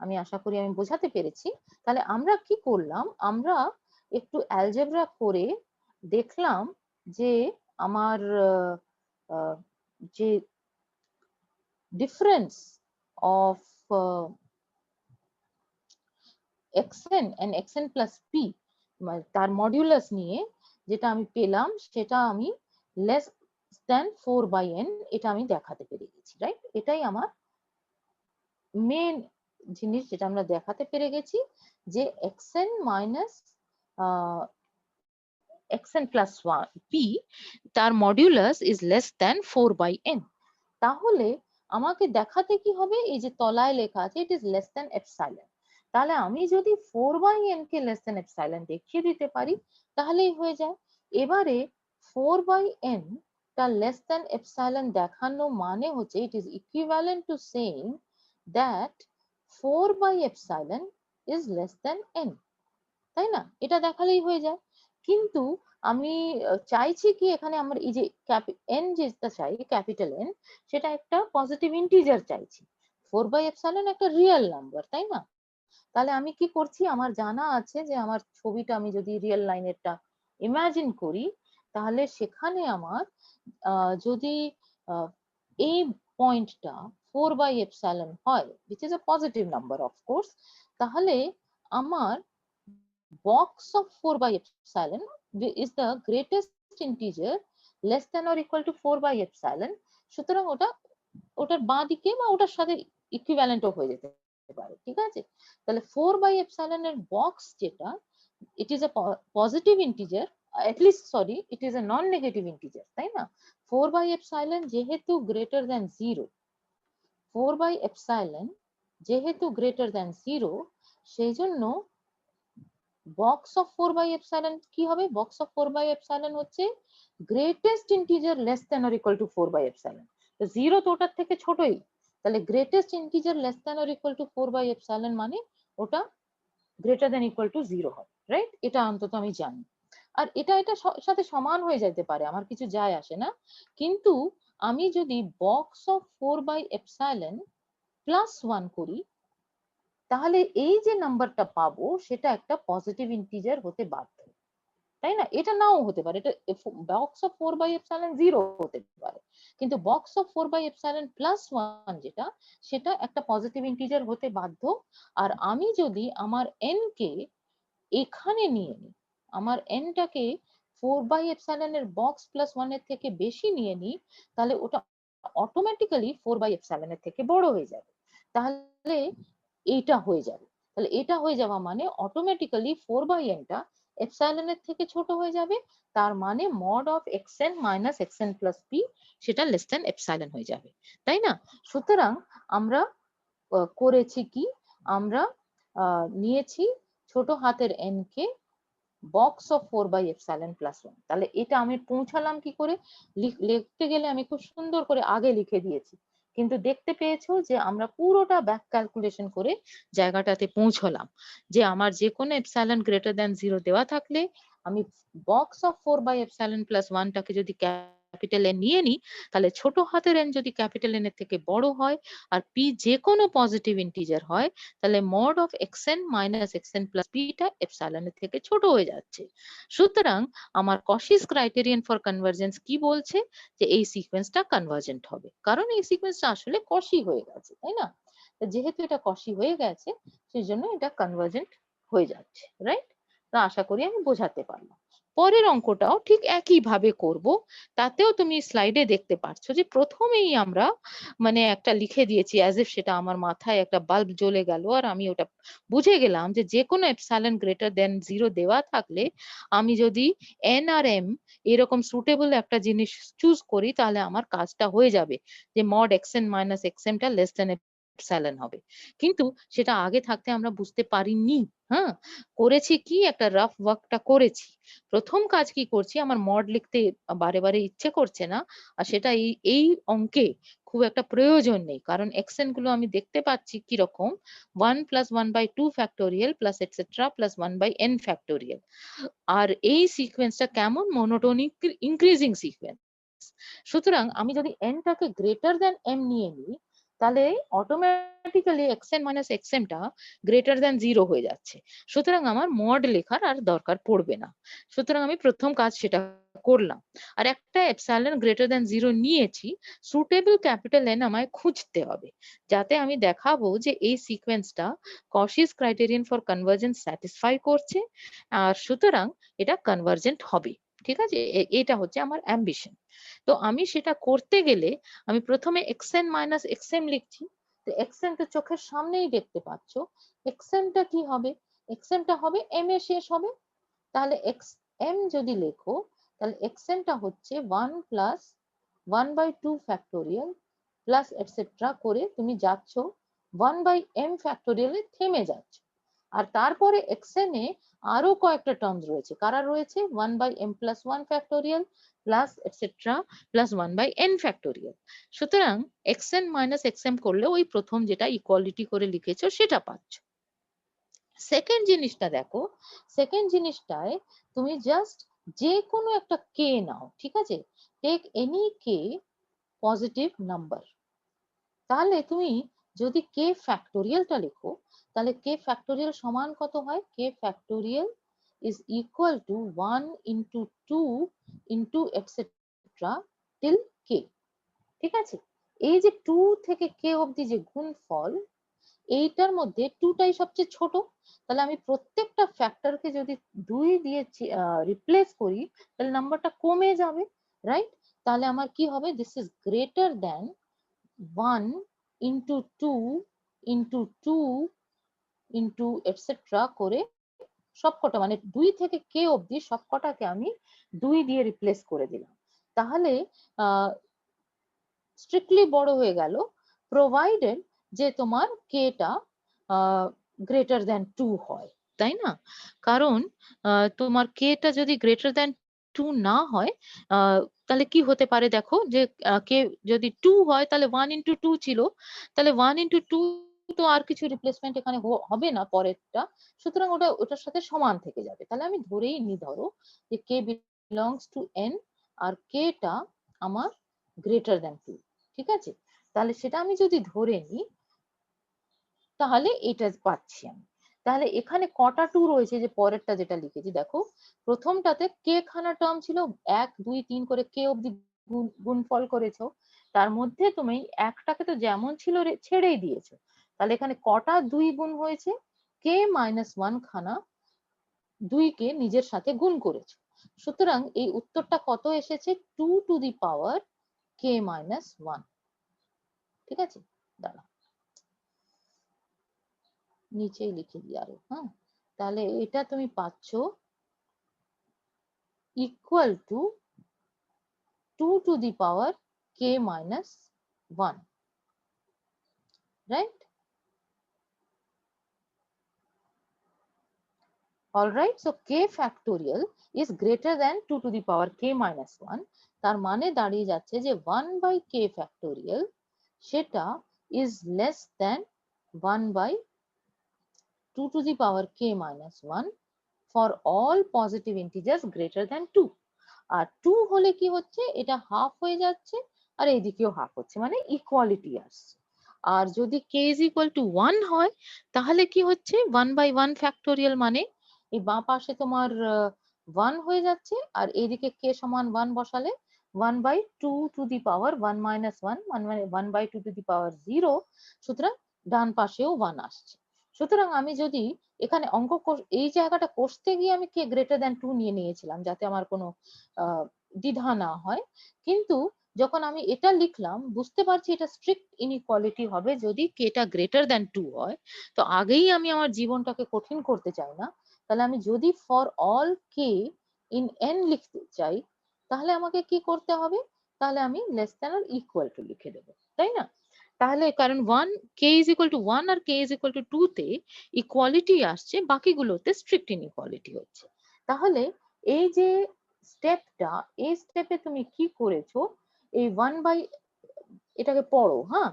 আমি আশা করি আমি বোঝাতে পেরেছি। তাহলে আমরা কি করলাম, আমরা একটু অ্যালজেব্রা করে দেখলাম যে আমার যে difference of xn and xn plus p তার মডিউলাস নিয়ে যেটা আমি পেলাম সেটা আমি লেস দেন 4 বাই n, এটা আমি দেখাতে পেরে গেছি, রাইট? এটাই আমার মেন জিনিস যেটা আমরা দেখাতে পেরে গেছি, যে xn minus xn plus p তার modulus is less than 4 by n। তাহলে আমাকে দেখাতে কি হবে, এই যে তলায় লেখা আছে it is less than epsilon, তাহলে আমি যদি 4 বাই n কে লেস দেন এপসাইলন দেখিয়ে দিতে পারি তাহলেই হয়ে যায়। এবারে 4 বাই n টা লেস দেন এপসাইলন দেখানো মানে হচ্ছে it is equivalent to saying that 4 by epsilon is less than n, তাই না? এটা দেখালেই হয়ে যায়। কিন্তু আমি চাইছি কি এখানে আমার এই যে n যেটা চাই ক্যাপিটাল N, সেটা একটা পজিটিভ ইন্টিজার চাইছি। 4 বাই এপসাইলন একটা রিয়েল নাম্বার, তাই না? তাহলে আমি কি করছি, আমার জানা আছে যে আমার ছবিটা আমি যদি রিয়েল লাইনেরটা ইমাজিন করি, তাহলে সেখানে আমার যদি এই পয়েন্টটা 4 বাই এপসাইলন হয়, which is a positive number of course, তাহলে আমার box of 4 by epsilon is the greatest integer less than or equal to 4 by epsilon, সুতরাং ওটার বাঁ দিকে বা ওটার সাথে ইকুইভ্যালেন্ট হয়ে যেতে পারে, ঠিক আছে? তাহলে 4 by epsilon এর বক্স যেটা, it is a positive integer, at least sorry it is a non negative integer, তাই না? 4 by epsilon যেহেতু greater than 0, 4 by epsilon যেহেতু greater than 0, সেই জন্য বক্স অফ 4 বাই এপসাইলন কি হবে, বক্স অফ 4 বাই এপসাইলন হচ্ছে greatest integer less than or equal to 4 by epsilon. তো 0 তো ওটার থেকে ছোটই, তাহলে greatest integer less than or equal to 4 by epsilon মানে ওটা গ্রেটার দেন ইকুয়াল টু 0 হয়, রাইট? এটা অন্তত আমি জানি। আর এটা সাথে সমান হয়ে যেতে পারে, আমার কিছু যায় আসে না। কিন্তু আমি যদি box of 4 by epsilon plus 1 করি, তাহলে এই যে নাম্বারটা পাবো সেটা একটা পজিটিভ ইন্টিজার হতে বাধ্য, তাই না? এটা নাও হতে পারে, এটা বক্স অফ 4 বাই এপসাইলন 0 হতে পারে, কিন্তু box of 4 by epsilon plus 1 যেটা, সেটা একটা পজিটিভ ইন্টিজার হতে বাধ্য। আর আমি যদি আমার n কে এখানে নিয়ে নিই, আমার n টাকে 4 বাই এপসাইলন এর বক্স প্লাস 1 এর থেকে বেশি নিয়ে নিই, তাহলে ওটা অটোমেটিক্যালি 4 বাই এপসাইলন এর থেকে বড় হয়ে যাবে। তাহলে এইটা হয়ে যাবে, তাহলে এটা হয়ে যাওয়া মানে অটোমেটিক্যালি 4 বাই n টা এপসাইলন এর থেকে ছোট হয়ে যাবে, তার মানে mod of xn minus xn plus p সেটা লেস দেন এপসাইলন হয়ে যাবে, তাই না? সুতরাং আমরা করেছি কি, আমরা নিয়েছি ছোট হাতের n কে box of 4 by epsilon plus 1। তাহলে এটা আমি পৌঁছালাম কি করে, লিখতে গেলে আমি খুব সুন্দর করে আগে লিখে দিয়েছি, কিন্তু দেখতে পেয়েছো যে আমরা পুরোটা ব্যাক ক্যালকুলেশন করে জায়গাটাতে পৌঁছলাম, যে আমার যে কোনো এপসাইলন গ্রেটার দ্যান 0 দেওয়া থাকলে আমি box of 4 by epsilon plus 1 টাকে যদি ক্যাপিটাল এন নিয়ে নিই, তাহলে ছোট হাতের এন যদি ক্যাপিটাল এন এর থেকে বড় হয় আর পি যে কোনো পজিটিভ ইন্টিজার হয়, তাহলে mod of xn minus xn plus পিটা এপসাইলন এর থেকে ছোট হয়ে যাচ্ছে। সুতরাং আমার কশিস ক্রাইটেরিয়ান ফর কনভার্জেন্স কি বলছে, যে এই সিকোয়েন্সটা কনভার্জেন্ট হবে, কারণ এই সিকোয়েন্সটা আসলে কশি হয়ে গেছে, তাই না? যেহেতু এটা কশি হয়ে গেছে সেই জন্য এটা কনভার্জেন্ট হয়ে যাচ্ছে, রাইট? তো আশা করি আমি বোঝাতে পারলাম। পরের অঙ্কটাও ঠিক একই ভাবে করব, তাতেও তুমি স্লাইডে দেখতে পাচ্ছ যে প্রথমেই আমরা মানে একটা লিখে দিয়েছি অ্যাজ ইফ সেটা আমার মাথায় একটা বাল্ব জ্বলে গেল, আর আমি ওটা বুঝে গেলাম যে যে কোনো এপসাইলন গ্রেটার দেন 0 দেওয়া থাকলে আমি যদি n আর m এরকম সুটেবল একটা জিনিস চুজ করি, তাহলে আমার কাজটা হয়ে যাবে, যে মড xn মাইনাস xm টা লেস দেন এপসাইলন হবে, কিন্তু সেটা আগে থাকতে আমরা বুঝতে পারিনি। হ্যাঁ, করেছি কি, একটা রাফ ওয়ার্কটা করেছি। প্রথম কাজ কি করছি, আমার মড লিখতে বারে বারে ইচ্ছে করছে না, আর সেটা এই অঙ্কে খুব একটা প্রয়োজন নেই, কারণ এক্সেন গুলো আমি দেখতে পাচ্ছি কিরকম, 1 plus 1/2 factorial plus etcetera plus 1/n factorial. আর এই সিকোয়েন্সটা কেমন, মনোটোনিক ইনক্রিজিং সিকোয়েন্স। সুতরাং আমি যদি n টাকে গ্রেটার দ্যান m নিয়ে নিই, তাহলে অটোমেটিক্যালি xn মাইনাস xm টা গ্রেটার দ্যান 0 হয়ে যাচ্ছে। সুতরাং আমার মড লেখার আর দরকার পড়বে না। সুতরাং আমি প্রথম কাজ সেটা করলাম। আর একটা এপসাইলন গ্রেটার দ্যান 0 নিয়েছি, সুটেবল ক্যাপিটাল N আমায় খুঁজতে হবে, যাতে আমি দেখাবো যে এই সিকোয়েন্সটা Cauchy's criterion for convergence satisfy করছে, আর সুতরাং এটা কনভার্জেন্ট হবে। ঠিক আছে, এটা হচ্ছে আমার অ্যাম্বিশন। তো আমি সেটা করতে গেলে আমি প্রথমে xn মাইনাস xm লিখছি। তো xn তো চোখের সামনেই দেখতে পাচ্ছ, xm টা কি হবে, xm টা হবে m এ শেষ হবে। তাহলে xm যদি লেখো, তাহলে xm টা হচ্ছে 1 প্লাস 1/2 ফ্যাক্টোরিয়াল প্লাস এটসেট্রা করে তুমি যাচ্ছ 1/m ফ্যাক্টোরিয়ালে থেমে যাচ্ছ। আর তারপরে xn এ আরো কয়েকটা টার্মস রয়েছে, কারা রয়েছে, 1/m plus 1 factorial plus etcetera plus 1/n factorial. সুতরাং xn মাইনাস xm করলে ওই প্রথম যেটা ইকুয়ালিটি করে লিখেছো সেটা পাচ্ছ। সেকেন্ড জিনিসটা দেখো, সেকেন্ড জিনিসটায় তুমি জাস্ট যে কোনো একটা কে নাও, ঠিক আছে, টেক এনি কে পজিটিভ নাম্বার। তাহলে তুমি যদি কে ফ্যাক্টোরিয়ালটা লেখো, তাহলে কে ফ্যাক্টোরিয়াল সমান কত হয়, K factorial is equal to 1 into 2 into etcetera till K. ঠিক আছে, এই যে 2 থেকে কে অবধি যে গুণফল, এইটার মধ্যে 2 টাই সবচেয়ে ছোট। তাহলে আমি প্রত্যেকটা ফ্যাক্টরকে যদি 2 দিয়ে রিপ্লেস করি, তাহলে নাম্বারটা কমে যাবে, রাইট। তাহলে আমার কি হবে, this is greater than 1 into 2 into 2 into etcetera করে সবকটা, মানে 2 থেকে কে অবধি সবকটাকে আমি 2 দিয়ে রিপ্লেস করে দিলাম। তাহলে স্ট্রিক্টলি বড় হয়ে গেল, প্রোভাইডেড যে তোমার কেটা গ্রেটার দ্যান 2 হয়, তাই না? কারণ তোমার কেটা যদি গ্রেটার দ্যান 2 না হয়, তাহলে কি হতে পারে দেখো, যে কে যদি 2 হয় তাহলে 1 ইন্টু 2 ছিল, তাহলে 1 ইন্টু 2 তো আর কিছু রিপ্লেসমেন্ট এখানে হবে না পরেরটা, সুতরাং ওটার সাথে সমান থেকে যাবে। তাহলে আমি ধরেই নি, ধরো যে কে বিলংস টু n আর কেটা আমার গ্রেটার দ্যান 2। ঠিক আছে, তাহলে সেটা আমি যদি ধরে নিই, তাহলে এটা পাচ্ছি আমি। তাহলে এখানে কটা 2 রয়েছে, যে পরেরটা যেটা লিখেছি দেখো, প্রথমটাতে কে খানা টার্ম ছিল, 1 2 3 করে কে অবধি গুণফল করেছো, তার মধ্যে তুমি একটাকে তো যেমন ছিল ছেড়েই দিয়েছো। তাহলে এখানে কটা 2 গুণ হয়েছে, কে মাইনাস 1 খানা 2 কে নিজের সাথে গুণ করেছো। সুতরাং এই উত্তরটা কত এসেছে, 2 to the power k minus 1। ঠিক আছে, দাঁড়া নিচেই লিখে দিই আরো, হ্যাঁ। তাহলে এটা তুমি পাচ্ছ equal to 2 to the power k minus 1, right? Alright, so k factorial is greater than 2 to the power k minus 1। তার মানে দাঁড়িয়ে যাচ্ছে যে 1 বাই কে ফ্যাক্টোরিয়াল সেটা is less than 1 by 2 to the power k minus 1 for all positive integers greater than 2। আর 2 হলে কি হচ্ছে, এটা হাফ হয়ে যাচ্ছে, আর এইদিকেও হাফ হচ্ছে, মানে ইকুয়ালিটি আসছে। আর যদি k is equal to 1 হয়, তাহলে কি হচ্ছে, 1/1 ফ্যাক্টোরিয়াল, মানে এই বাঁ পাশে তোমার 1 হয়ে যাচ্ছে, আর এইদিকে k সমান 1 বসালে 1/2 to the power 1 minus 1, মানে 1/2 to the power 0। সুতরাং ডান পাশেও 1 আসছে। সুতরাং আমি যদি এখানে এই জায়গাটা কষতে গিয়ে আমি কে গ্রেটার দ্যান 2 নিয়ে নিয়েছিলাম, যাতে আমার কোনো দ্বিধা না হয়। কিন্তু যখন আমি এটা লিখলাম, বুঝতে পারছি এটা স্ট্রিক্ট ইনইকুয়ালিটি হবে যদি কেটা গ্রেটার দ্যান 2 হয়। তো আগেই আমি আমার জীবনটাকে কঠিন করতে চাই না। তাহলে আমি যদি for all K in an লিখতে চাই, তাহলে আমাকে কি করতে হবে, তাহলে আমি less than or equal two লিখে দেবো, তাই না? তাহলে কারণ 1 k is equal to 1 R k is equal to 2 তে ইকুয়ালিটি আসছে, বাকিগুলোতে স্ট্রিক্ট ইনইকুয়ালিটি হচ্ছে। তাহলে এই যে স্টেপটা, এই স্টেপে তুমি কি করেছো, এই 1 বাই, এটাকে পড়ো, হ্যাঁ,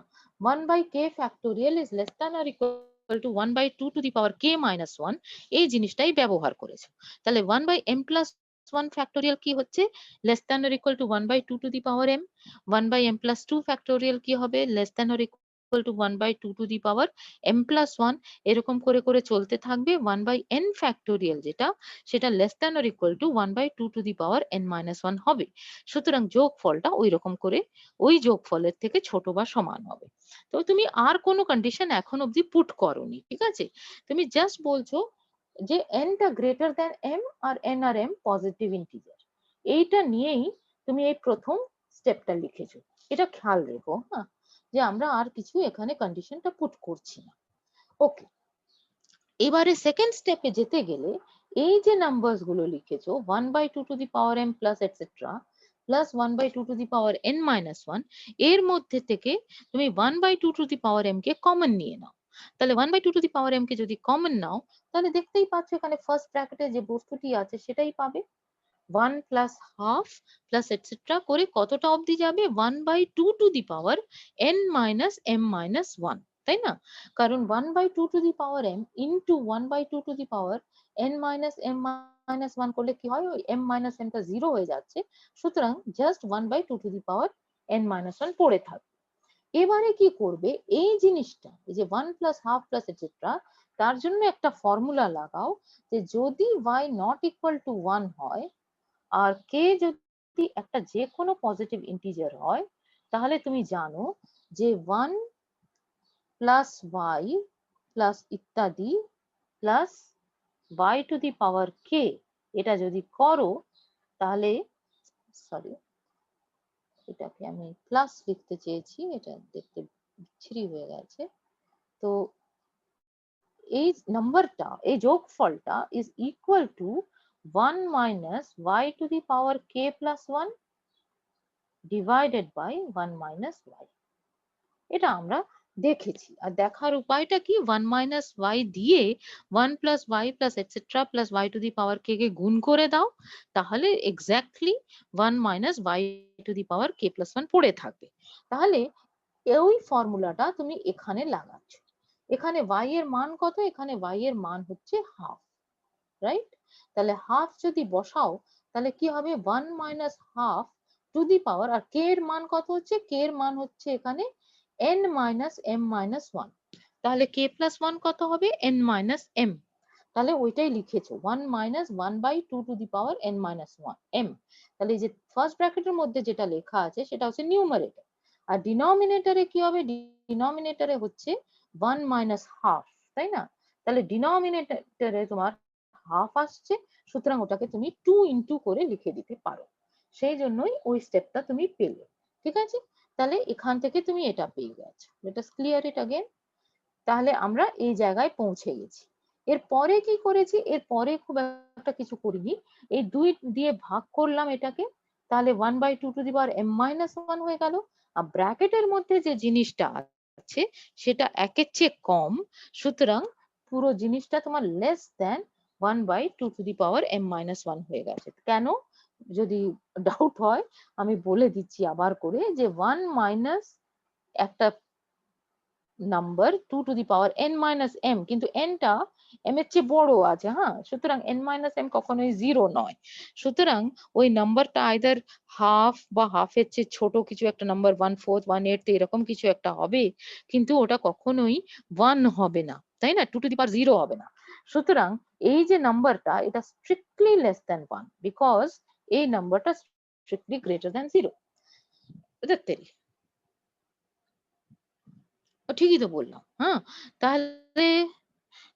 1 by k factorial is less than or equal to 1 by 2 to the power k minus 1, এই জিনিসটাই ব্যবহার করেছো। তাহলে 1 বাই m প্লাস 1 ফ্যাক্টোরিয়াল কি হচ্ছে, less than or equal to 1 by 2 to the power m। 1 by m plus 2 factorial কি হবে, less than or equal to 1 by 2 to the power m plus 1। এরকম করে করে চলতে থাকবে। 1 বাই n ফ্যাক্টোরিয়াল যেটা, সেটা less than or equal to 1 by 2 to the power n minus 1 হবে। সুতরাং যোগফলটা ওই রকম করে, ওই যোগফলের থেকে ছোট বা সমান হবে। তো তুমি আর কোনো কন্ডিশন এখন অবধি পুট করোনি, ঠিক আছে? তুমি জাস্ট বলছো যে n টা গ্রেটার দ্যান m আর n আর m পজিটিভ ইন্টিজার, এইটা নিয়েই তুমি এই প্রথম স্টেপটা লিখেছো। এটা খেয়াল রেখো, হ্যাঁ, যে আমরা আর কিছু এখানে কন্ডিশনটা পুট করছি না। ওকে, এবারে সেকেন্ড স্টেপে যেতে গেলে এই যে নাম্বারস গুলো লিখেছো 1 by 2 to the power m plus etcetera plus 1 by 2 to the power n minus 1, এর মধ্যে থেকে তুমি 1 by 2 to the power m কে কমন নিয়ে নাও। তাহলে 1 by 2 to the power m কে যদি কমন নাও, তাহলে দেখতেই পাচ্ছ এখানে ফার্স্ট ব্র্যাকেটে যে বস্তুটি আছে সেটাই পাবে। 1 প্লাস হাফ প্লাস এটসেট্রা করে কতটা অবধি যাবে, 1 by 2 to the power n minus m minus 1, তাই না? কারণ 1 by 2 to the power m into 1 by 2 to the power n minus m minus 1 করলে কি হয়, ওই m মাইনাস m টা 0 হয়ে যাচ্ছে। সুতরাং just 1 by 2 to the power n minus 1 পড়ে থাকবে। এবারে কি করবে, এই জিনিসটা, এই যে 1 প্লাস হাফ প্লাস এটসেট্রা, তার জন্য একটা ফর্মুলা লাগাও যে যদি y নট ইকুয়াল টু 1 হয় আর কে যদি একটা যে কোনো পজিটিভ ইন্টিজার হয়, তাহলে তুমি জানো যে 1 প্লাস y প্লাস ইত্যাদি plus y to the power k, এটা যদি করো তাহলে, সরি, এটাকে আমি প্লাস লিখতে চেয়েছি, এটা দেখতে বিচ্ছিরি হয়ে গেছে। তো এই নাম্বারটা, এই যোগফলটা is equal to 1 minus y to the power k plus 1 divided by 1 minus y। এটা আমরা দেখেছি। আর দেখার উপায়টা কি, 1 মাইনাস y দিয়ে 1 plus y plus etcetera plus y to the power k কে গুণ করে দাও, তাহলে exactly 1 minus y to the power k plus 1 পড়ে থাকবে। তাহলে ওই ফর্মুলাটা তুমি এখানে লাগাচ্ছ। এখানে y এর মান কত, এখানে y এর মান হচ্ছে হাফ, রাইট? তাহলে হাফ যদি বসাও তাহলে কি হবে, 1 minus half to the power, আর k এর মান কত হচ্ছে, k এর মান হচ্ছে এখানে n মাইনাস m মাইনাস 1। তাহলে k প্লাস 1 কত হবে, n মাইনাস m। তাহলে ওইটাই লিখেছো 1 minus 1 by 2 to the power n minus 1 m। তাহলে এই যে ফার্স্ট ব্র্যাকেটের মধ্যে যেটা লেখা আছে সেটা হচ্ছে নিউমারেটর, আর ডিনোমিনেটরে কি হবে, ডিনোমিনেটরে হচ্ছে 1 মাইনাস হাফ, তাই না? তাহলে ডিনোমিনেটরে তোমার হাফ আসছে, সুতরাং ওটাকে তুমি 2 ইনটু করে লিখে দিতে পারো। সেই জন্যই ওই স্টেপটা তুমি পেলে, ঠিক আছে? তাহলে এখান থেকে তুমি এটা পেয়ে গেছো। লেট আস ক্লিয়ার ইট अगेन। তাহলে আমরা এই জায়গায় পৌঁছে গেছি। এরপরে কি করেছি, এরপরে খুব একটা কিছু করিনি, এই 2 দিয়ে ভাগ করলাম এটাকে, তাহলে 1 by 2 to the power m minus 1 হয়ে গেল। আর ব্র্যাকেটের মধ্যে যে জিনিসটা আছে সেটা একের চেয়ে কম, সুতরাং পুরো জিনিসটা তোমার less than 1 by 2 to the power m minus 1 হয়ে গেছে। কেন, যদি ডাউট হয় আমি বলে দিচ্ছি আবার করে, যে 1 মাইনাস একটা number 2 to the power n minus m, কিন্তু n টা m এর চেয়ে বড় আছে, হ্যাঁ, সুতরাং n মাইনাস m কখনোই 0 নয়। সুতরাং ওই নাম্বারটা আইদার হাফ বা হাফের চেয়ে ছোট কিছু একটা নাম্বার, 1/4 1/8 এরকম কিছু একটা হবে, কিন্তু ওটা কখনোই 1 হবে না, তাই না? 2 টু দি পাওয়ার 0 হবে না। সুতরাং এই যে নাম্বারটা, এটা স্ট্রিক্টলি লেস দ্যান 1, বিকজ এই নাম্বারটা স্ট্রিক্টলি গ্রেটার দ্যান 0। দেখতে ঠিকই তো বললাম, হ্যাঁ। তাহলে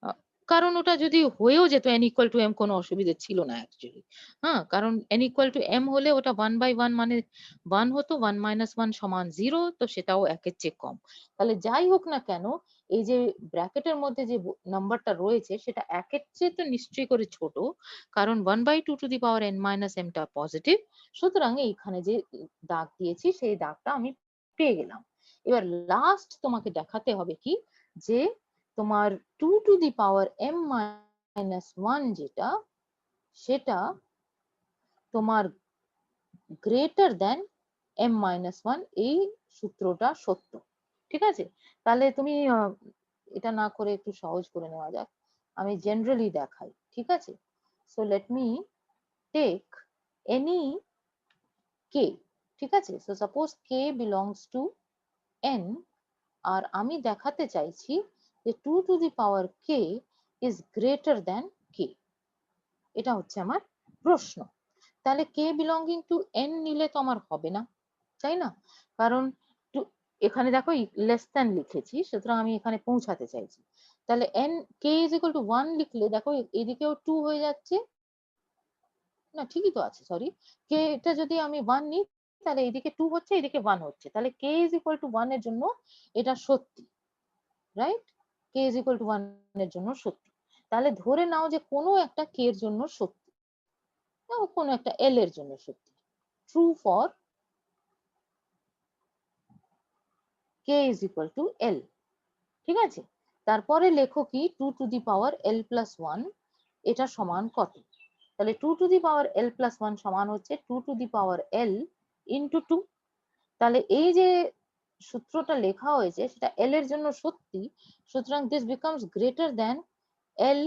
আ কারণ ওটা যদি হয়েও যেত n ইকুয়াল টু m, কোনো অসুবিধা ছিল না অ্যাকচুয়ালি। হ্যাঁ, কারণ n ইকুয়াল টু m হলে ওটা 1 বাই 1 মানে 1 হতো, 1 মাইনাস 1 সমান 0, তো সেটাও 1 এর চেয়ে কম। তাহলে যাই হোক না কেন, এই যে ব্র্যাকেটের মধ্যে যে নাম্বারটা রয়েছে সেটা 1 এর চেয়ে তো নিশ্চয়ই করে ছোট, কারণ 1 by 2 to the power n minus m টা পজিটিভ। সুতরাং এইখানে যে দাগ দিয়েছি সেই দাগটা আমি পেয়ে গেলাম। এবার লাস্ট তোমাকে দেখাতে হবে কি, যে তোমার 2 to the power m minus 1 যেটা, সেটা তোমার গ্রেটার দেন m মাইনাস 1, এই সূত্রটা সত্য। ঠিক আছে, তাহলে তুমি এটা না করে একটু সহজ করে নেওয়া যাক, আমি জেনারেলি দেখাই। ঠিক আছে, so let me take any k। ঠিক আছে, so suppose k belongs to n, আর আমি দেখাতে চাইছি যে 2 to the power k is greater than k। এটা হচ্ছে আমার প্রশ্ন। তাহলে k বিলঙ্গিং টু n নিলে তো আমার হবে না, তাই না? কারণ এখানে দেখো লেস দ্যান লিখেছি, সুতরাং আমি এখানে পৌঁছাতে চাইছি। তাহলে n k is equal to 1 লিখলে দেখো এদিকেও 2 হয়ে যাচ্ছে, না ঠিকই তো আছে, সরি, k টা যদি আমি 1 নিই তাহলে এদিকে 2 হচ্ছে, এদিকে 1 হচ্ছে, তাহলে k ইজ ইকুয়াল টু 1 এর জন্য এটা সত্যি, right? k is equal to 1 এর জন্য সত্যি। তাহলে ধরে নাও যে কোনো একটা k এর জন্য সত্যি, কোনো একটা l এর জন্য সত্যি, true for k is equal to l। ঠিক আছে, তারপরে লেখো কি 2 to the power l plus 1, এটা সমান কত? তাহলে 2 to the power l plus 1 সমান হচ্ছে 2 to the power l into 2। তাহলে এই যে সূত্রটা লেখা হয়েছে সেটা l এর জন্য সত্যি, সুতরাং this becomes greater than l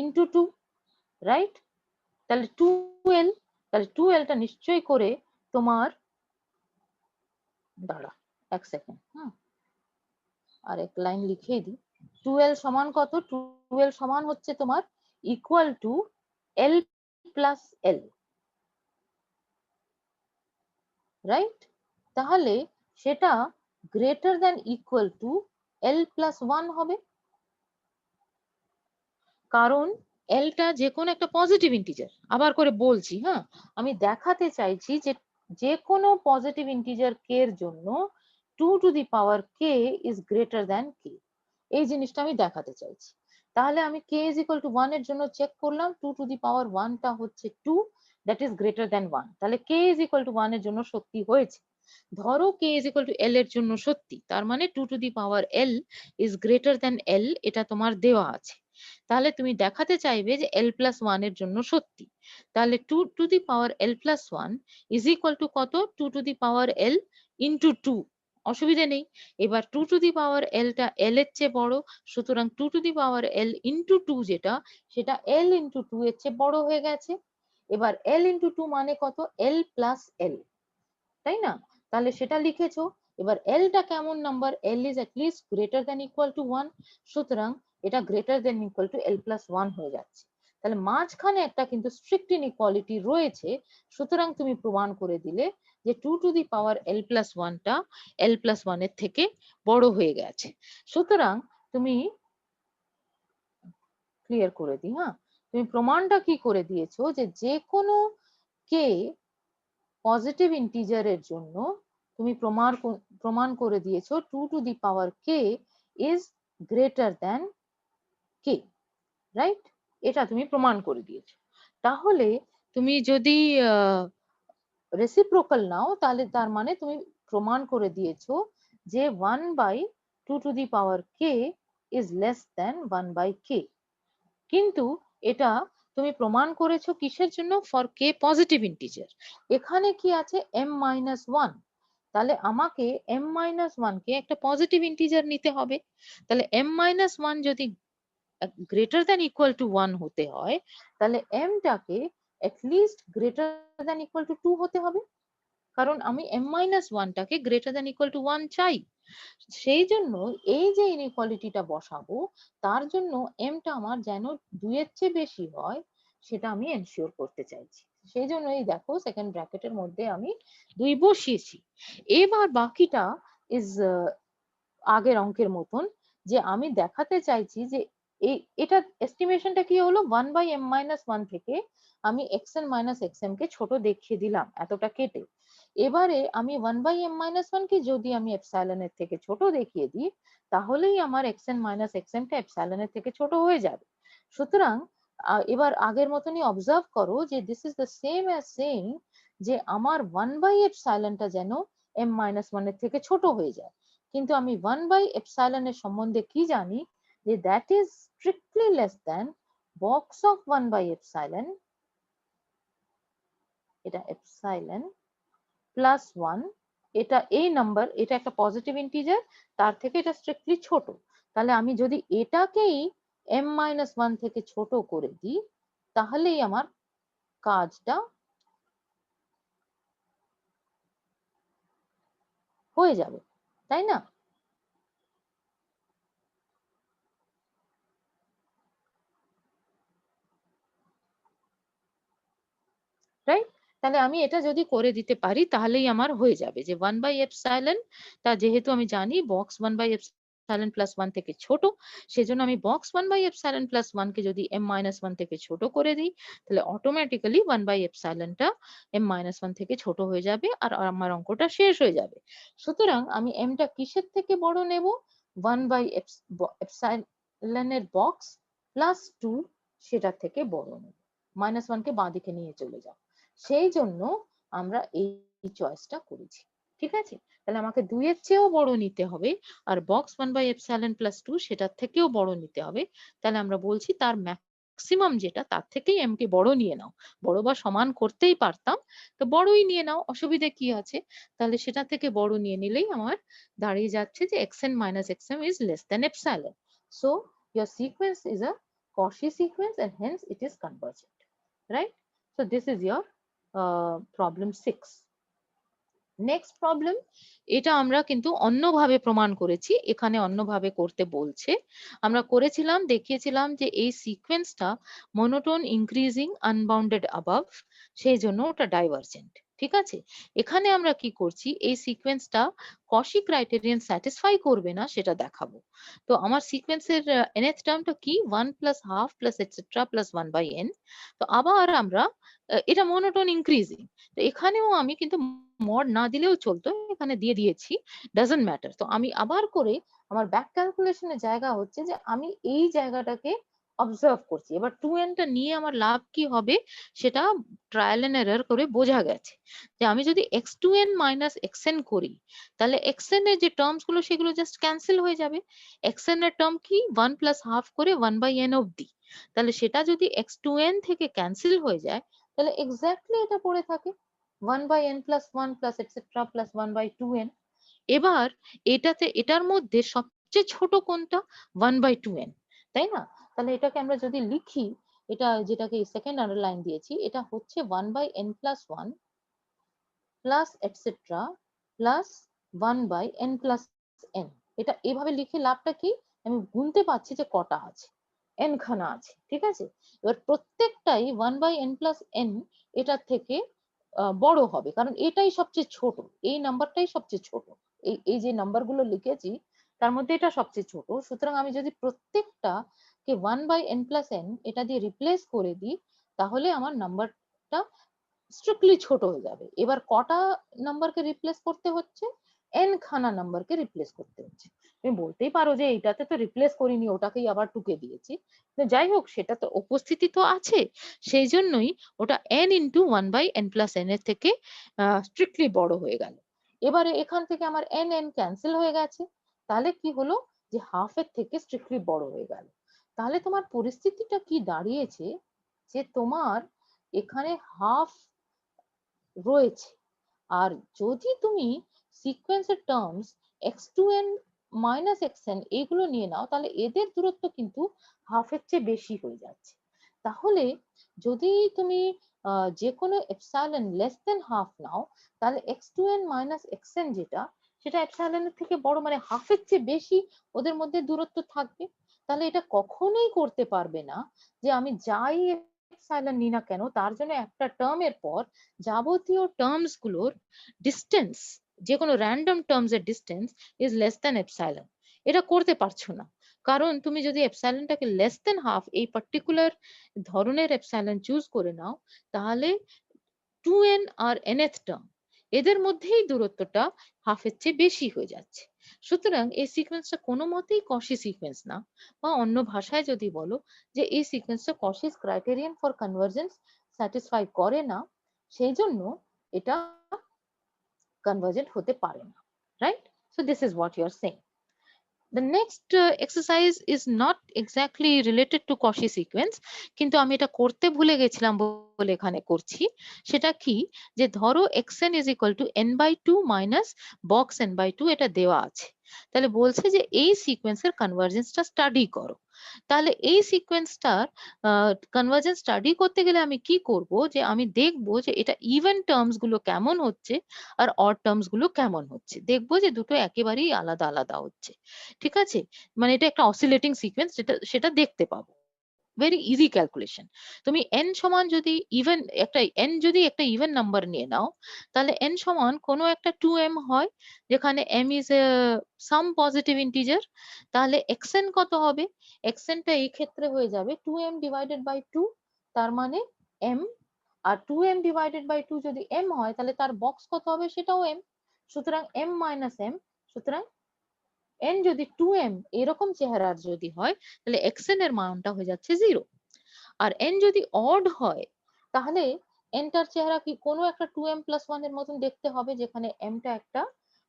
into 2, right? তাহলে 2l, তাহলে 2l টা নিশ্চয়ই করে তোমার, দাঁড়া এক সেকেন্ড, আর এক লাইন লিখেই দিই। 2l সমান কত? 2l সমান হচ্ছে তোমার equal to l plus l, right? তাহলে সেটা greater than equal to l plus 1 হবে, কারণ l টা যে কোনো একটা পজিটিভ ইন্টিজার। আবার করে বলছি, আমি দেখাতে চাইছি যে যে কোনো পজিটিভ ইন্টিজার k এর জন্য 2 to the power k is greater than k, এই জিনিসটা আমি দেখাতে চাইছি। তাহলে আমি k ইজ ইকুয়াল টু 1 এর জন্য চেক করলাম, 2 টু দি পাওয়ার 1 টা হচ্ছে 2, দ্যাট ইজ গ্রেটার দেন 1, তাহলে k ইজ ইকুয়াল টু 1 এর জন্য সত্যি হয়েছে। ধরো k is equal to l এর জন্য সত্যি, তার মানে 2 to the power l is greater then l, এটা তোমার দেওয়া আছে। তাহলে তুমি দেখাতে চাইবে যে l প্লাস 1 এর জন্য সত্যি, তাহলে 2 to the power l plus 1 is equal two কত? 2 to the power l into 2, অসুবিধা নেই। এবার 2 টু দি পাওয়ার l টা l এর চেয়ে বড়, সুতরাং 2 to the power l into 2 যেটা, সেটা l ইন্টু 2 এর চেয়ে বড় হয়ে গেছে। এবার l ইন্টু 2 মানে কত? l প্লাস l, তাই না? তাহলে সেটা লিখেছো। এবার l টা কেমন number? l is at least greater than equal to 1, সুতরাং এটা greater than equal to l plus 1 হয়ে যাচ্ছে। তাহলে মাঝখানে একটা কিন্তু স্ট্রিক্ট ইনইকুয়ালিটি রয়েছে, সুতরাং তুমি প্রমাণ করে দিলে যে 2 to the power l plus 1 টা l প্লাস 1 এর থেকে বড় হয়ে গেছে। সুতরাং তুমি ক্লিয়ার করে দিই, তুমি প্রমাণটা কি করে দিয়েছো যে যে কোনো k পজিটিভ ইন্টিজারের জন্য তুমি প্রমাণ করে দিয়েছো 2 to the power k is greater than k, right? এটা তুমি প্রমাণ করে দিয়েছো। তাহলে তুমি যদি রেসিপ্রোকাল নাও, তাহলে তার মানে তুমি প্রমাণ করে দিয়েছো যে 1 by 2 to the power k is less than 1 by k। কিন্তু এটা তুমি প্রমাণ করেছো কিসের জন্য? For k positive integer. এখানে কি আছে? m মাইনাস 1, তাহলে আমাকে m মাইনাস 1 কে একটা পজিটিভ ইন্টিজার নিতে হবে। তাহলে m মাইনাস 1 যদি গ্রেটার দ্যান ইকুয়াল টু 1 হতে হয়, তাহলে m টাকে least greater than equal to 2 হতে হবে, কারণ আমি m মাইনাস 1 টাকে গ্রেটার দ্যান ইকুয়াল টু 1 চাই। সেই জন্য এই যে ইনইকুয়ালিটিটা বসাবো, তার জন্য m টা আমার যেন 2 এর চেয়ে বেশি হয়, সেটা আমি এনশিওর করতে চাইছি। সেই জন্য এই দেখো সেকেন্ড ব্র্যাকেটের মধ্যে আমি 2 বসিয়েছি। এবার বাকিটা ইজ আগের অঙ্কের মতন, যে আমি দেখাতে চাইছি যে এটা এস্টিমেশনটা কি হলো? 1 বাই m মাইনাস 1 থেকে আমি xn মাইনাস xm কে ছোট দেখিয়ে দিলাম এতটা কেটে। এবারে আমি 1 বাই m মাইনাস 1 কে যদি আমি এপসাইলনের থেকে ছোট দেখিয়ে দিই, তাহলেই আমার xn মাইনাস xm টা এপসাইলনের থেকে ছোট হয়ে যাবে। সুতরাং এবার আগের মতনই অবজার্ভ করো যে this is the same as saying যে আমার 1/epsilonটা যেন m-1 এর থেকে ছোট হয়ে যায়, কিন্তু আমি 1/epsilon এর সম্বন্ধে কি জানি যে that is strictly less than box of 1/epsilon, এটা epsilon প্লাস 1, এটা এই নাম্বার, এটা একটা পজিটিভ ইন্টিজার, তার থেকে এটা স্ট্রিক্টলি ছোট। তাহলে আমি যদি এটাকেই m-1 থেকে ছোট করে দিই তাহলেই আমার কাজটা হয়ে যাবে, তাই না? রাইট? তাহলে আমি এটা যদি করে দিতে পারি তাহলেই আমার হয়ে যাবে যে 1/epsilon, তা যেহেতু আমি জানি বক্স 1/epsilon প্লাস 1 থেকে ছোট, সেজন্য আমি বক্স 1/epsilon প্লাস 1 কে যদি m-1 থেকে ছোট করে দিই তাহলে অটোমেটিক্যালি 1/epsilonটা m-1 থেকে ছোট হয়ে যাবে আর আমার অঙ্কটা শেষ হয়ে যাবে। সুতরাং আমি m টা কিসের থেকে বড় নেব? 1/epsilon এর বক্স প্লাস 2 সেটার থেকে বড় নেব। -1 কে বাঁ দিকে নিয়ে চলে যাও। সেই জন্য আমরা এই চয়েসটা করেছি। ঠিক আছে? তাহলে আমাকে 2 এর চেয়েও বড় নিতে হবে আর বক্স 1/epsilon প্লাস 2 সেটার থেকেও বড় নিতে হবে। তাহলে আমরা বলছি তার ম্যাক্সিমাম যেটা তার থেকেই m কে বড় নিয়ে নাও। বড় বা সমান করতেই পারতাম, তো বড়ই নিয়ে নাও, অসুবিধে কি আছে? তাহলে সেটা থেকে বড় নিয়ে নিলেই আমার দাঁড়িয়ে যাচ্ছে যে xn minus xm is less than epsilon. So your sequence is a Cauchy sequence and hence it is convergent. Right? So this is your problem 6. Next problem, এটা আমরা কিন্তু অন্যভাবে প্রমাণ করেছি, এখানে অন্যভাবে করতে বলছে। আমরা করেছিলাম, দেখিয়েছিলাম যে এই সিকোয়েন্সটা মনোটোন ইনক্রিজিং আনবাউন্ডেড অ্যাবাভ, সেই জন্য ওটা ডাইভারজেন্ট। ঠিক আছে? এখানে আমরা কি করছি, এই সিকোয়েন্সটা কশি ক্রাইটেরিয়ান স্যাটিসফাই করবে না সেটা দেখাবো। তো আমার সিকোয়েন্সের nth টার্মটা কি, 1 plus half plus etcetera plus 1/n। তো আবার আমরা এটা মনোটোন ইনক্রিজিং, তো এখানেও আমি কিন্তু মড না দিলেও চলতো, এখানে দিয়ে দিয়েছি, ডাজন্ট ম্যাটার। তো আমি আবার করে আমার ব্যাক ক্যালকুলেশনের জায়গা হচ্ছে যে আমি এই জায়গাটাকে অবজার্ভ করছি। এবার 2n টা নিয়ে আমার লাভ কি হবে সেটা ট্রায়াল এন্ড এরর করে বোঝা গেছে যে আমি যদি x2n মাইনাস xn করি তাহলে xn এর যে টার্মস গুলো সেগুলো জাস্ট ক্যান্সেল হয়ে যাবে। xn এর টার্ম কি 1 প্লাস হাফ করে 1/n অবধি, তাহলে সেটা যদি x2n থেকে ক্যান্সেল হয়ে যায় তাহলে এক্স্যাক্টলি এটা পড়ে থাকে 1/n plus 1 plus etcetera plus 1/2n। এবার এটার মধ্যে সবচেয়ে ছোট কোনটা? 1/2n, তাই না? তাহলে এটাকে আমরা যদি লিখি, এটা যেটাকে সেকেন্ড আন্ডারলাইন দিয়েছি, এটা হচ্ছে 1/n plus 1 plus etcetera plus 1/n plus n। এটা এভাবে লিখে লাভটা কি, আমি গুনতে পারছি যে কটা আছে, n খানা আছে। ঠিক আছে? এবার প্রত্যেকটাই 1/n প্লাস n এটার থেকে বড় হবে, কারণ এটাই সবচেয়ে ছোট, এই নাম্বারটাই সবচেয়ে ছোট। এই যে নাম্বারগুলো লিখেছি তার মধ্যে এটা সবচেয়ে ছোট। সুতরাং আমি যদি প্রত্যেকটা কে 1/n প্লাস n এটা দিয়ে রিপ্লেস করে দিই তাহলে আমার নাম্বারটা স্ট্রিক্টলি ছোট হয়ে যাবে। এবার কটা নাম্বারকে রিপ্লেস করতে হচ্ছে? n খানা নাম্বারকে রিপ্লেস করতে হচ্ছে। তুমি বলতেই পারো যে এইটাতে তো রিপ্লেস করিনি, ওটাকেই আবার টুকে দিয়েছি। যাই হোক, সেটা তো উপস্থিতি তো আছে, সেই জন্যই ওটা n into 1/n plus n এর থেকে স্ট্রিক্টলি বড় হয়ে গেল। এবারে এখান থেকে আমার n ক্যান্সেল হয়ে গেছে, তাহলে কি হলো যে হাফ এর থেকে স্ট্রিক্টলি বড় হয়ে গেল। তাহলে তোমার পরিস্থিতিটা কি দাঁড়িয়েছে যে তোমার এখানে হাফ রয়েছে, আর যদি তুমি সিকোয়েন্সের টার্মস x2n মাইনাস xn এগুলো নিয়ে নাও তাহলে এদের দূরত্ব কিন্তু হাফের চেয়ে বেশি হয়ে যাচ্ছে। তাহলে যদি তুমি যে কোনো এপসাইলন লেস দেন হাফ নাও তাহলে x2n মাইনাস xn যেটা সেটা এপসাইলনের থেকে বড়, মানে হাফের চেয়ে বেশি ওদের মধ্যে দূরত্ব থাকবে। তাহলে এটা কখনোই করতে পারবে না যে আমি যাই এপসাইলন নিই না কেন তার জন্য একটা টার্মের পর যাবতীয় টার্মস গুলোর ডিস্টেন্স, যে কোনো র্যান্ডম টার্মস এর distance is less than epsilon. এটা করতে পারছো না, কারণ তুমি যদি এপসাইলনটাকে লেস দ্যান হাফ এই পার্টিকুলার ধরনের এপসাইলন চুজ করে নাও তাহলে 2n আর nth টার্ম এদের মধ্যেই দূরত্বটা হাফের চেয়ে বেশি হয়ে যাচ্ছে। সুতরাং এই সিকোয়েন্সটা কোনো মতেই কশি সিকোয়েন্স না, বা অন্য ভাষায় যদি বলো যে এই সিকোয়েন্সটা Cauchy's criterion for convergence satisfy করে না। সেই জন্য এটা কনভার্জেন্ট হতে পারে না, right? So this is what you are saying. The next exercise is not exactly related to Cauchy sequence, কিন্তু আমি এটা করতে ভুলে গেছিলাম বলে এখানে করছি। সেটা কি, যে ধরো xn is equal to n/2 minus box n/2 এটা দেওয়া আছে। তাহলে বলছে যে এই সিকোয়েন্সের কনভার্জেন্সটা স্টাডি করো। তাহলে এই সিকোয়েন্সটার কনভার্জেন্স স্টাডি করতে গেলে আমি কি করব, যে আমি দেখবো যে এটা ইভেন টার্মস গুলো কেমন হচ্ছে আর অড টার্মস গুলো কেমন হচ্ছে, দেখবো যে দুটো একেবারেই আলাদা আলাদা হচ্ছে। ঠিক আছে, মানে এটা একটা অসিলেটিং সিকোয়েন্স, যেটা সেটা দেখতে পাবো। Very easy calculation. তুমি n সমান যদি ইভেন একটা n যদি একটা ইভেন নাম্বার নিয়ে নাও, তাহলে n সমান কোনো একটা 2m হয়, যেখানে m is some positive integer. তাহলে xn কত হবে? xn টা এই ক্ষেত্রে হয়ে যাবে 2m ডিভাইডেড বাই 2, তার মানে m। R 2m divided by 2 যদি m হয়, তাহলে তার বক্স কত হবে? সেটাও m। সুতরাং m মাইনাস m। সুতরাং n যদি 2m এরকম চেহারার যদি হয়, তাহলে xn এর মানটা হয়ে যাচ্ছে 0। আর n যদি অড হয়, তাহলে n টার চেহারা কি কোনো একটা 2m প্লাস 1 এর মতন দেখতে হবে, যেখানে m টা একটা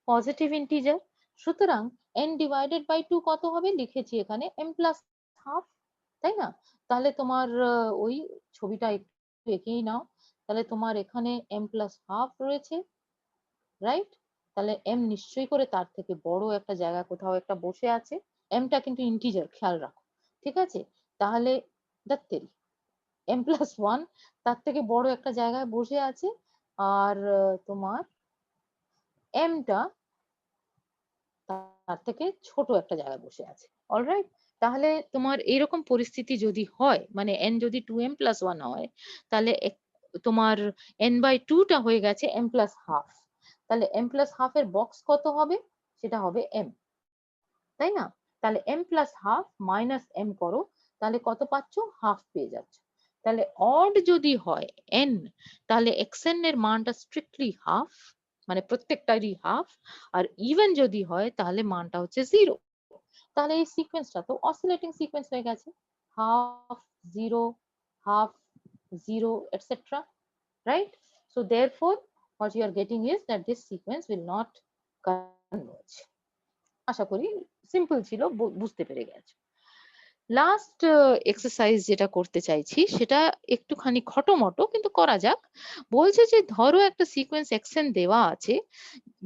পজিটিভ ইন্টিজার। সুতরাং n ডিভাইডেড বাই 2 কত হবে? লিখেছি এখানে m প্লাস হাফ, তাই না? তাহলে তোমার ওই ছবিটা একটু এঁকেই নাও। তাহলে তোমার এখানে m প্লাস হাফ রয়েছে, রাইট? তাহলে m নিশ্চয়ই করে তার থেকে বড় একটা জায়গা কোথাও একটা বসে আছে। m টা কিন্তু ইন্টিজার, খেয়াল রাখো, ঠিক আছে? তাহলে দেখতেরি m প্লাস 1 তার থেকে বড় একটা জায়গায় বসে আছে, আর তোমার m টা তার থেকে ছোট একটা জায়গায় বসে আছে। অলরাইট? তাহলে তোমার এরকম পরিস্থিতি যদি হয়, মানে n যদি 2m প্লাস 1 হয়, তাহলে তোমার n/2 টা হয়ে গেছে m প্লাস হাফ। তাহলে m প্লাস হাফ এর বক্স কত হবে? সেটা হবে m, তাই না? তাহলে m plus half minus m করো, তাহলে কত পাচ্ছ? হাফ পেয়ে যাচ্ছ। তাহলে অড যদি হয় n, তাহলে xn এর মানটা স্ট্রিক্টলি হাফ, মানে প্রত্যেকটারই হাফ। আর ইভেন যদি হয়, তাহলে মানটা হচ্ছে 0। তাহলে এই সিকোয়েন্সটা তো অসিলেটিং সিকোয়েন্স হয়ে গেছে, half, 0, half, 0, etcetera, right? So therefore what you are getting is that this sequence will not converge. আশা করি সিম্পল ছিল, বুঝতে পেরে গেছো। লাস্ট এক্সারসাইজ যেটা করতে চাইছি, সেটা একটুখানি খটোমটো, কিন্তু করা যাক। বলছে যে ধরো একটা সিকোয়েন্স xn দেওয়া আছে,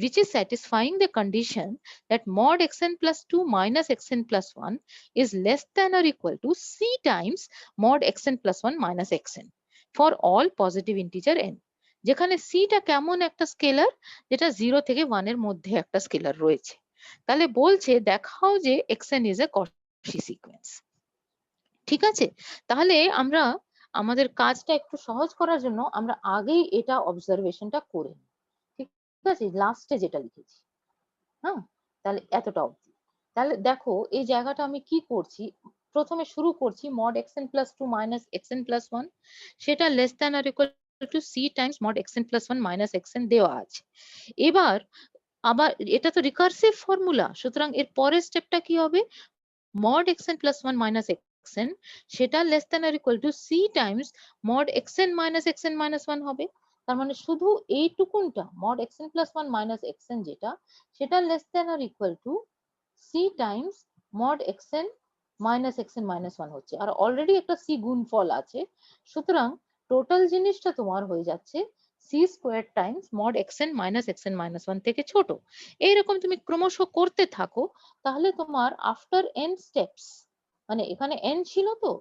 which is satisfying the condition that mod xn plus 2 minus xn plus 1 is less than or equal to c times mod xn plus 1 minus xn for all positive integer n, যেখানে c টা কেমন একটা scalar, যেটা 0 থেকে 1 এর মধ্যে একটা scalar রয়েছে। তাহলে বলছে দেখাও যে xn is a Cauchy sequence। ঠিক আছে, তাহলে আমরা আমাদের কাজটা একটু সহজ করার জন্য আমরা আগেই এটা অবজারভেশনটা করে নিই। ঠিক আছে, লাস্টে যেটা লিখেছি, হ্যাঁ? তাহলে এতটা অবধি। তাহলে দেখো এই জায়গাটা আমি কি করছি, প্রথমে শুরু করছি mod xn plus 2 minus xn plus 1, সেটা less than or equal to c times mod xn plus 1 minus xn দেওয়া আছে। এবার আবার এটা তো রিকার্সিভ ফর্মুলা, সুতরাং এর পরের স্টেপটা কি হবে? mod xn plus 1 minus xn সেটা less than or equal to c times mod xn minus xn minus 1 হবে। তার মানে শুধু এইটুকুনটা mod xn plus 1 minus xn যেটা, সেটা less than or equal to c times mod xn minus xn minus 1 হচ্ছে। আর already একটা c গুণফল আছে, সুতরাং টোটাল জিনিসটা তোমার হয়ে যাচ্ছে c square Times mod xn minus xn minus 1 থেকে ছোট। এইরকম তুমি ক্রমশ করতে থাকো, তাহলে তোমার আফটার n স্টেপস, মানে এখানে n ছিল তো,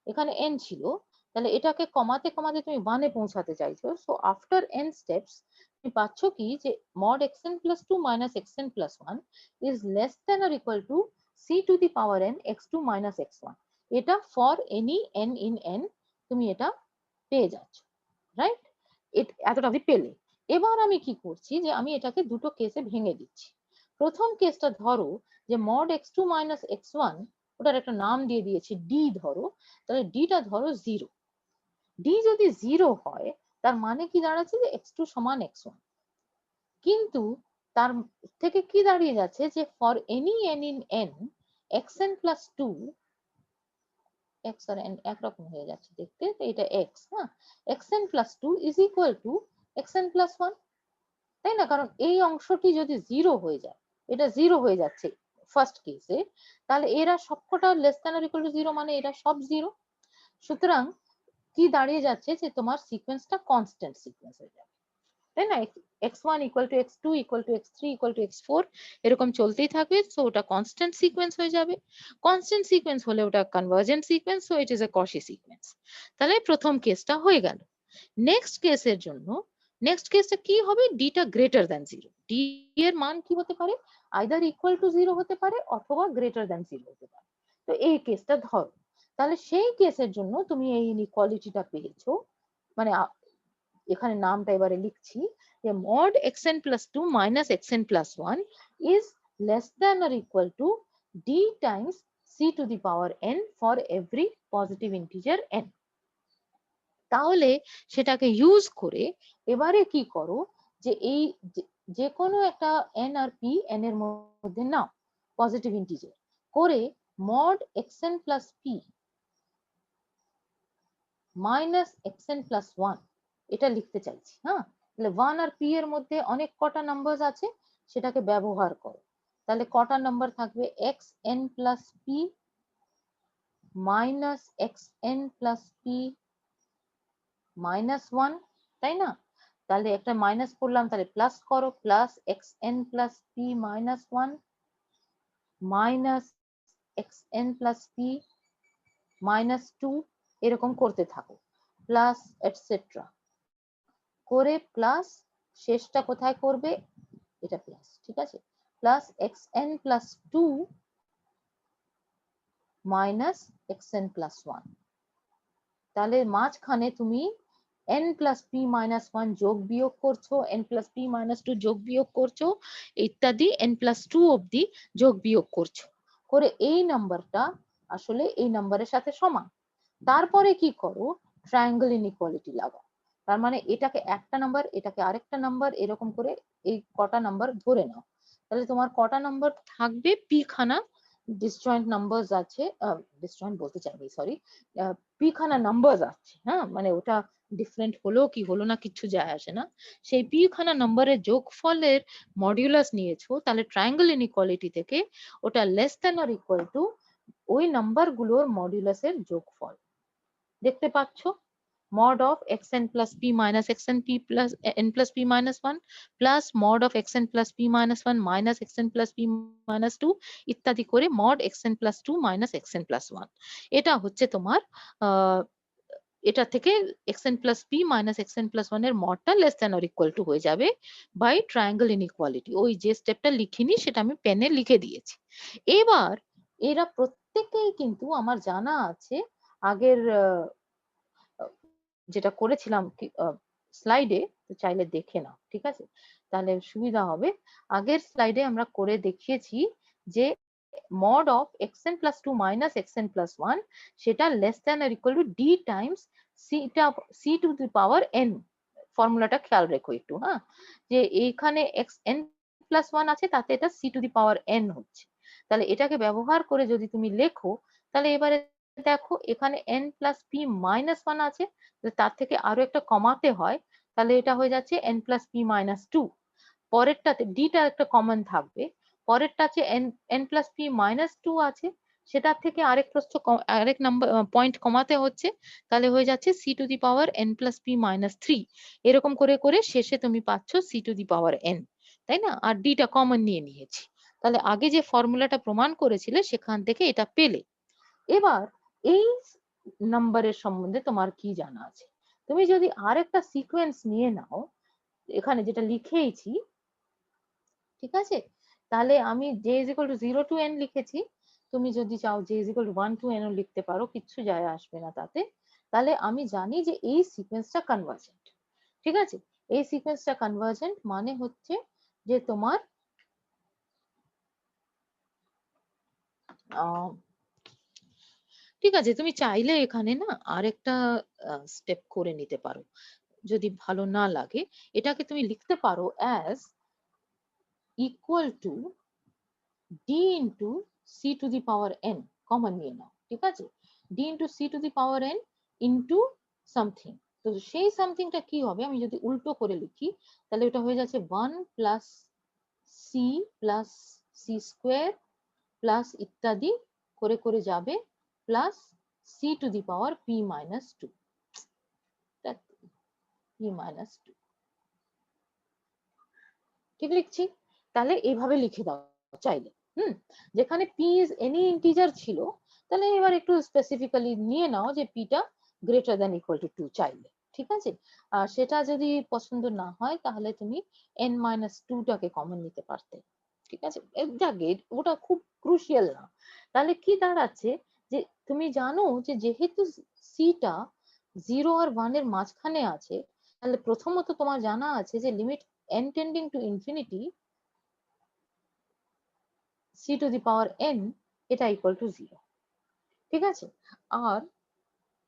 এখানে n ছিল, তাহলে এটাকে কমাতে কমাতে তুমি 1 এ পৌঁছাতে চাইছো। সো আফটার n স্টেপস তুমি পাচ্ছ কি, যে mod xn plus 2 minus xn plus 1 is less than or equal to c to the power n x2 minus x1। এটা for any n in n তুমি এটা পেয়ে যাচ্ছ, রাইট? এতটা আমি পেলে, এবার আমি কি করছি, যে আমি এটাকে দুটো কেসে ভেঙে দিচ্ছি। প্রথম কেসটা ধরো যে mod x2 minus x1, ওটার একটা নাম দিয়ে দিয়েছি d ধরো, তাহলে d টা ধরো 0। d যদি 0 হয়, তার মানে কি দাঁড়াচ্ছে, যে x2 সমান x1। কিন্তু তার থেকে কি দাঁড়িয়ে যাচ্ছে, যে for any n in n xn plus 2, x আর n একরকম হয়ে যাচ্ছে দেখতে, তো এটা x, হ্যাঁ, xn plus 2 is equal to xn plus 1, তাই না? কারণ এই অংশটি যদি জিরো হয়ে যায়, এটা জিরো হয়ে যাচ্ছে ফার্স্ট কেসে, তাহলে এরা সবকটা less than or equal two zero, মানে এরা সব জিরো। সুতরাং কি দাঁড়িয়ে যাচ্ছে যে তোমার সিকোয়েন্সটা কনস্ট্যান্ট সিকোয়েন্স হয়ে যাবে, তাই না? x1 equal to x2 equal to x3 equal to x4 এরকম চলতেই থাকবে, সো ওটা কনস্ট্যান্ট সিকোয়েন্স হয়ে যাবে। কনস্ট্যান্ট সিকোয়েন্স হলে ওটা convergent sequence, so it is a কশি sequence. তাহলে প্রথম কেসটা হয়ে গেল। নেক্সট কেসের জন্য, নেক্সট কেসটা কি হবে? ডিটা গ্রেটার দ্যান জিরো। ডি এর মান কি হতে পারে? আইদার ইকুয়াল টু জিরো হতে পারে অথবা গ্রেটার দ্যান জিরো হতে পারে। তো এই কেসটা ধরো, তাহলে সেই কেসের জন্য তুমি এই ইনইকুয়ালিটিটা পেয়েছো, মানে এখানে নামটা এবারে লিখছি যে mod xn plus 2 minus xn plus 1 is less than or equal to d times c to the power n for every positive integer n। তাহলে সেটাকে ইউজ করে এবারে কি করো, যে এই যে কোনো একটা n আর p n এর মধ্যে নাও পজিটিভ ইন্টিজার করে mod xn plus p minus xn plus 1 এটা লিখতে চাইছি। হ্যাঁ, তাহলে 1 আর p এর মধ্যে অনেক কটা নাম্বার আছে সেটাকে ব্যবহার করো। তাহলে কটা নাম্বার থাকবে? xn plus p minus xn plus p minus 1, তাই না? তাহলে একটা মাইনাস করলাম, তাহলে প্লাস করো, plus xn plus p minus 1 minus xn plus p minus 2 এরকম করতে থাকো, প্লাস এটসেট্রা করে প্লাস শেষটা কোথায় করবে? এটা প্লাস, ঠিক আছে? Plus xn plus 2 minus xn plus 1। তাহলে মাঝখানে তুমি n plus p minus 1 যোগ বিয়োগ করছো, n plus p minus 2 যোগ বিয়োগ করছো, ইত্যাদি n plus 2 অবধি যোগ বিয়োগ করছো, করে এই নাম্বারটা আসলে এই নাম্বারের সাথে সমান। তারপরে কি করো? ট্রায়াঙ্গেল ইনইকুয়ালিটি লাগাও। তার মানে এটাকে একটা নাম্বার, এটাকে আরেকটা নাম্বার, এরকম করে এই কটা নাম্বার ধরে নাও। তাহলে তোমার কটা নাম্বার থাকবে? পি খানা ডিসজয়েন্ট নাম্বারস আছে, ডিসজয়েন্ট বলতে চাইনি, সরি, পি খানা নাম্বারস আছে। হ্যাঁ, মানে ওটা ডিফারেন্ট হলো কি হলো না কিচ্ছু যায় আসে না। সেই পি খানা নাম্বারের যোগফলের মডিউলাস নিয়েছো, তাহলে ট্রায়াঙ্গেল ইনইকুয়ালিটি থেকে ওটা less than or equal to ওই নাম্বারগুলোর মডিউলাসের যোগফল। দেখতে পাচ্ছ? mod of xn plus p minus xn p plus n plus p minus 1 plus mod of xn plus p minus 1 minus xn plus p minus 2 ইত্যাদি করে mod xn plus 2 minus xn plus 1। এটা হচ্ছে তোমার এটা থেকে xn plus p minus xn plus 1 এর মডটা less than or equal to হয়ে যাবে বাই ট্রায়াঙ্গেল ইনইকুয়ালিটি। ওই যে স্টেপটা লিখিনি সেটা আমি পেনে লিখে দিয়েছি। এবার এরা প্রত্যেকেই কিন্তু আমার জানা আছে আগের যেটা করেছিলাম স্লাইডে, চাইলে দেখে নাও, ঠিক আছে? তাহলে সুবিধা হবে। আগের স্লাইডে আমরা করে দেখিয়েছি যে mod of xn plus 2 minus xn plus 1 সেটা less than or equal two d Times c to the power n। ফর্মুলাটা খেয়াল রেখো একটু, হ্যাঁ, যে এইখানে xn plus 1 আছে, তাতে এটা c to the power n হচ্ছে। তাহলে এটাকে ব্যবহার করে যদি তুমি লেখো, তাহলে এবারে দেখো এখানে n plus p minus 1 আছে, তার থেকে আরো একটা কমাতে হয়, তাহলে এটা হয়ে যাচ্ছে n plus p minus 2। পরেরটাতে ডিটা একটা কমন থাকবে, পরেরটা আছে n plus p minus 2 আছে, সেটার থেকে আরেক প্রস্থ আরেক নাম্বার পয়েন্ট কমাতে হচ্ছে, তাহলে হয়ে যাচ্ছে c to the power n plus p minus 3। এরকম করে করে শেষে তুমি পাচ্ছ c to the power n, তাই না? আর ডিটা কমন নিয়ে নিয়েছি। তাহলে আগে যে ফর্মুলাটা প্রমাণ করেছিলে সেখান থেকে এটা পেলে। এবার এই নাম্বারের সম্বন্ধে তোমার কি জানা আছে? তুমি যদি আরেকটা সিকোয়েন্স নিয়ে নাও, এখানে যেটা লিখেইছি, ঠিক আছে? তাহলে আমি j is equal to 0 to n লিখেছি, তুমি যদি চাও j is equal to 1 to n ও লিখতে পারো, কিচ্ছু যায় আসবে না তাতে। তাহলে আমি জানি যে এই সিকোয়েন্সটা কনভার্জেন্ট, ঠিক আছে? এই সিকোয়েন্সটা কনভার্জেন্ট মানে হচ্ছে যে তোমার ঠিক আছে, তুমি চাইলে এখানে না আরেকটা স্টেপ করে নিতে পারো, যদি ভালো না লাগে এটাকে তুমি লিখতে পারো as equal to d into c to the power n, common নিয়ে নাও, ঠিক আছে? d into c to the power n into something, তো সেই সামথিংটা কি হবে, আমি যদি উল্টো করে লিখি তাহলে এটা হয়ে যাচ্ছে 1 plus c plus c square plus ইত্যাদি করে করে যাবে plus c to the power p minus 2, p minus 2, ঠিক লিখছি? তাহলে এইভাবে লিখে দাও চাইলে। যেখানে পি ইজ এনি ইন্টিজার ছিল, তাহলে এবার একটু স্পেসিফিক্যালি নিয়ে নাও যে পিটা গ্রেটার দ্যান ইকুয়াল টু 2 চাইলে, ঠিক আছে? আর সেটা যদি পছন্দ না হয় তাহলে তুমি n মাইনাস 2 টাকে কমন নিতে পারতে, ঠিক আছে? যাকে ওটা খুব ক্রুশিয়াল না। তাহলে কি দাঁড়াচ্ছে যে তুমি জানো যে যেহেতু সিটা 0 আর 1 এর মাঝখানে আছে, তাহলে প্রথমত তোমার জানা আছে যে limit n tending to infinity c to the power n এটা ইকুয়াল টু 0, ঠিক আছে? আর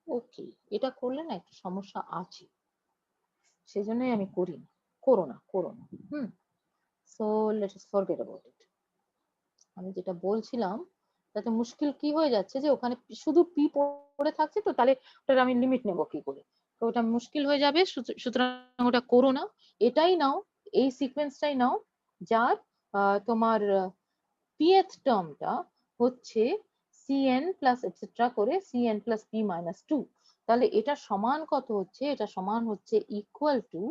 ওকে, এটা করলে না একটু সমস্যা আছে, সেজন্যই আমি করি না। করো না, করো না। So let's forget about it. আমি যেটা বলছিলাম তাতে মুশকিল কি হয়ে যাচ্ছে যে ওখানে শুধু পি পড়ে থাকছে, তো তাহলে ওটার আমি লিমিট নেব কি করে? তো ওটা মুশকিল হয়ে যাবে, সুতরাং ওটা করো না। এটাই নাও, এই সিকোয়েন্সটাই নাও যার তোমার pth টার্মটা হচ্ছে cn প্লাস এটসেট্রা করে cn প্লাস p মাইনাস 2। তাহলে এটা সমান কত হচ্ছে? এটা সমান হচ্ছে equal to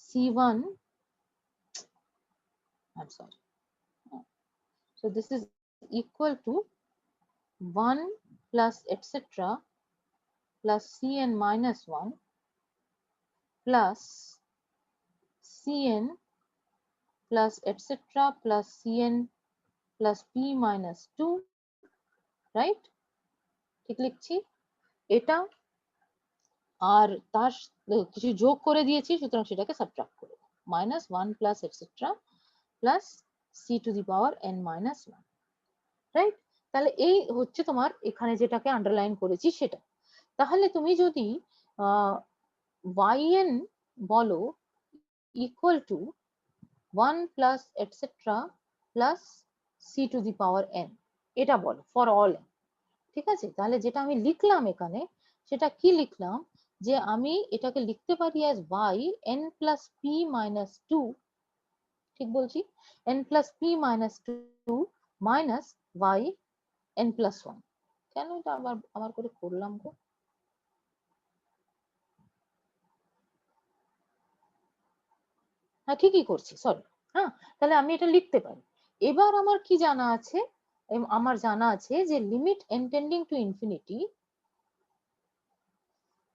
c1, I'm sorry, so this is equal to 1 plus etc plus cn minus 1 plus cn plus etc plus cn plus p minus 2, right? ঠিক লিখছি? এটা আর তার কিছু যোগ করে দিয়েছি, সুতরাং সেটাকে সাবট্রাক্ট করে minus 1 plus etcetera plus c to the power n minus 1, right? তাহলে এই হচ্ছে তোমার এখানে যেটাকে আন্ডারলাইন করেছি সেটা। তাহলে তুমি যদি yn বলো equal to 1 plus etcetera plus c to the power n, এটা বলো ফর অল n, ঠিক আছে? তাহলে যেটা আমি লিখলাম এখানে সেটা কি লিখলাম, যে আমি এটাকে লিখতে পারি as y n plus P minus 2, ঠিক বলছি? n plus P minus 2 minus y n plus 1। কেন এটা আবার আমার করে করলাম গো? হ্যাঁ ঠিকই করছি, সরি। হ্যাঁ, তাহলে আমি এটা লিখতে পারি। এবার আমার কি জানা আছে? আমার জানা আছে যে limit n tending to infinity,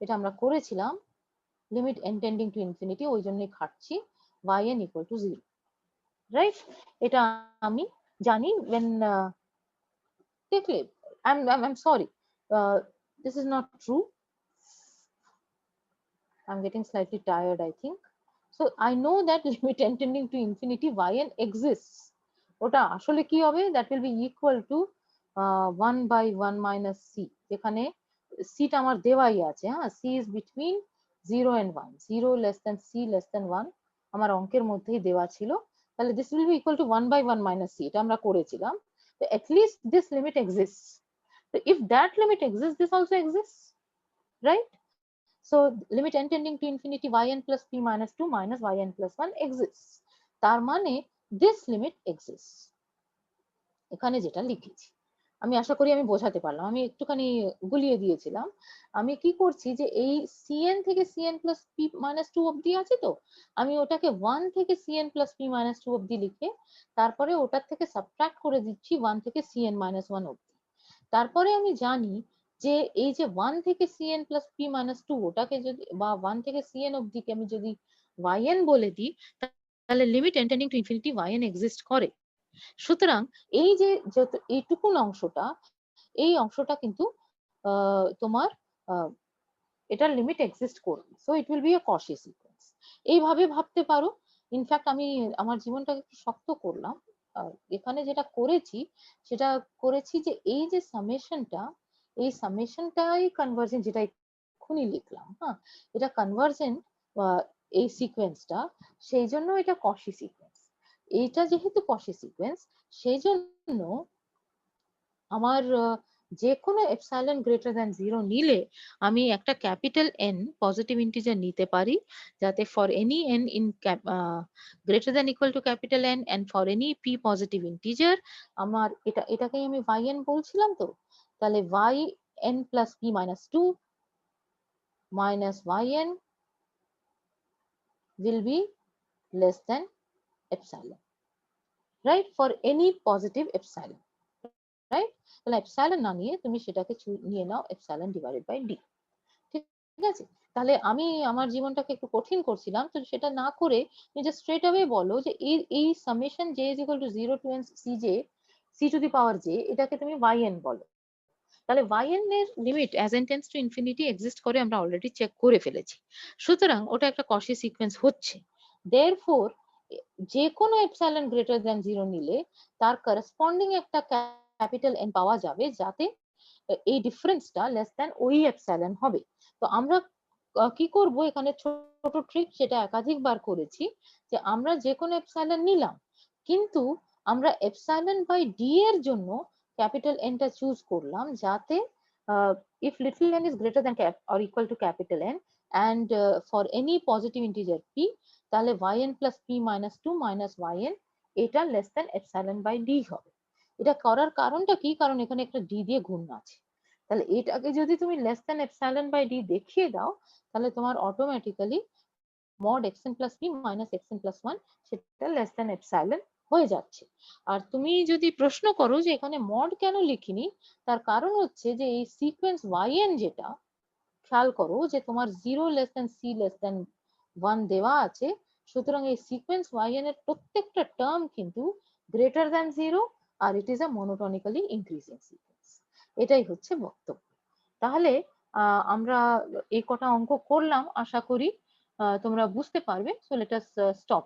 এটা আমরা করেছিলাম, limit n tending to infinity, ওই জন্যই খাটছি yn ইকুয়াল টু 0, রাইট? এটা আমি জানি when দেখলে I'm sorry, this is not true, I'm getting slightly tired I think. So I know that limit n tending to infinity yn exists, ওটা আসলে কি হবে, that will be equal to 1 by 1 minus c, যেখানে c টা আমার দেওয়াই আছে। হ্যাঁ, c is between 0 and 1, 0 less than c less than 1 আমার অঙ্কের মধ্যেই দেওয়া ছিল। তাহলে this will be equal to 1 by 1 minus c, এটা আমরা করেছিলাম। So at least this limit exists. So if that limit exists, this also exists, right? So limit n tending to infinity yn plus p minus 2 minus yn plus 1 exists. তার মানে this limit exists, এখানে যেটা লিখেছি। আমি আশা করি আমি বোঝাতে পারলাম, আমি একটুখানি গুলিয়ে দিয়েছিলাম। আমি কি করছি যে এই cn থেকে cn plus p minus 2 অবধি আছে, তো আমি ওটাকে 1 থেকে cn plus p minus 2 অবধি লিখে তারপরে ওটার থেকে সাবট্রাক্ট করে দিচ্ছি 1 থেকে cn minus 1 অবধি। তারপরে আমি জানি যে এই যে 1 থেকে cn প্লাস p মাইনাস 2, ওটাকে যদি বা 1 থেকে cn অবধিকে আমি যদি yn বলে দিই, তাহলে limit n tending to infinity yn exist করে। সুতরাং এই যে এইটুকুন অংশটা, এই অংশটা কিন্তু তোমার এটার লিমিট এক্সিস্ট করবে। So it will B A কশি sequence, এইভাবে ভাবতে পারো। ইনফ্যাক্ট আমি আমার জীবনটাকে একটু শক্ত করলাম, এখানে যেটা করেছি সেটা করেছি যে এই যে সামেশনটা, এই সামেশনটাই কনভার্জেন্ট, যেটা এক্ষুনি লিখলাম। হ্যাঁ, এটা কনভার্জেন্ট এই সিকোয়েন্সটা, সেই জন্য এটা কশি সিকোয়েন্স। এইটা যেহেতু কশি সিকোয়েন্স, সেই জন্য আমার যে কোনো এপসাইলন গ্রেটার দ্যান 0 নিলে আমি একটা ক্যাপিটাল এন পজিটিভ ইন্টিজার নিতে পারি, যাতে for any n in greater than equal to capital n and for any p positive integer আমার এটাকেই আমি yn বলছিলাম তো, তাহলে yn plus p minus 2 minus yn will be less than epsilon, right, for any positive epsilon, right? তাহলে epsilon না নিয়ে তুমি সেটাকে নিয়ে নাও epsilon divided by d, ঠিক আছে? তাহলে আমি আমার জীবনটাকে একটু কঠিন করছিলাম, তো সেটা না করে তুমি জাস্ট স্ট্রেট অ্যাওয়ে বলো যে এই summation j is equal to 0 to n cj c to the power j, এটাকে তুমি yn বলো। তাহলে yn এর limit as n tends to infinity exist করে, আমরা অলরেডি চেক করে ফেলেছি, সুতরাং ওটা একটা কশি সিকোয়েন্স হচ্ছে। দেয়ারফর যে কোনো এপসাইলন গ্রেটার দ্যান 0 নিলে তার করসপন্ডিং একটা ক্যাপিটাল এন পাওয়া যাবে, যাতে এই ডিফারেন্সটা লেস দ্যান ওই এপসাইলন হবে। তো আমরা কি করব এখানে ছোট ট্রিক, সেটা একাধিকবার করেছি, যে আমরা যে কোনো এপসাইলন নিলাম, কিন্তু আমরা এপসাইলন বাই ডি এর জন্য ক্যাপিটাল এনটা চুজ করলাম, যাতে if little n is greater than or equal to capital N and for any positive integer p, তাহলে yn plus p minus 2 minus yn এটা less than epsilon by d হবে। এটা করার কারণটা কি, কারণ এখানে একটা d দিয়ে গুণ আছে, তাহলে এটাকে যদি তুমি less than epsilon by d দেখিয়ে দাও, তাহলে তোমার automatically mod xn plus p minus xn plus 1 সেটা less than epsilon হয়ে যাচ্ছে। আর তুমি যদি প্রশ্ন করো যে এখানে মড কেন লিখিনি, তার কারণ হচ্ছে যে এই সিকোয়েন্স yn যেটা, খেয়াল করো যে তোমার 0 less than c less than 1 দেওয়া আছে, সুতরাং এই সিকোয়েন্স yn এর প্রত্যেকটা টার্ম কিন্তু গ্রেটার দ্যান 0 আর it is a monotonically increasing sequence. এটাই হচ্ছে বক্তব্য। তাহলে আমরা এই কটা অঙ্ক করলাম, আশা করি তোমরা বুঝতে পারবে। So let us stop.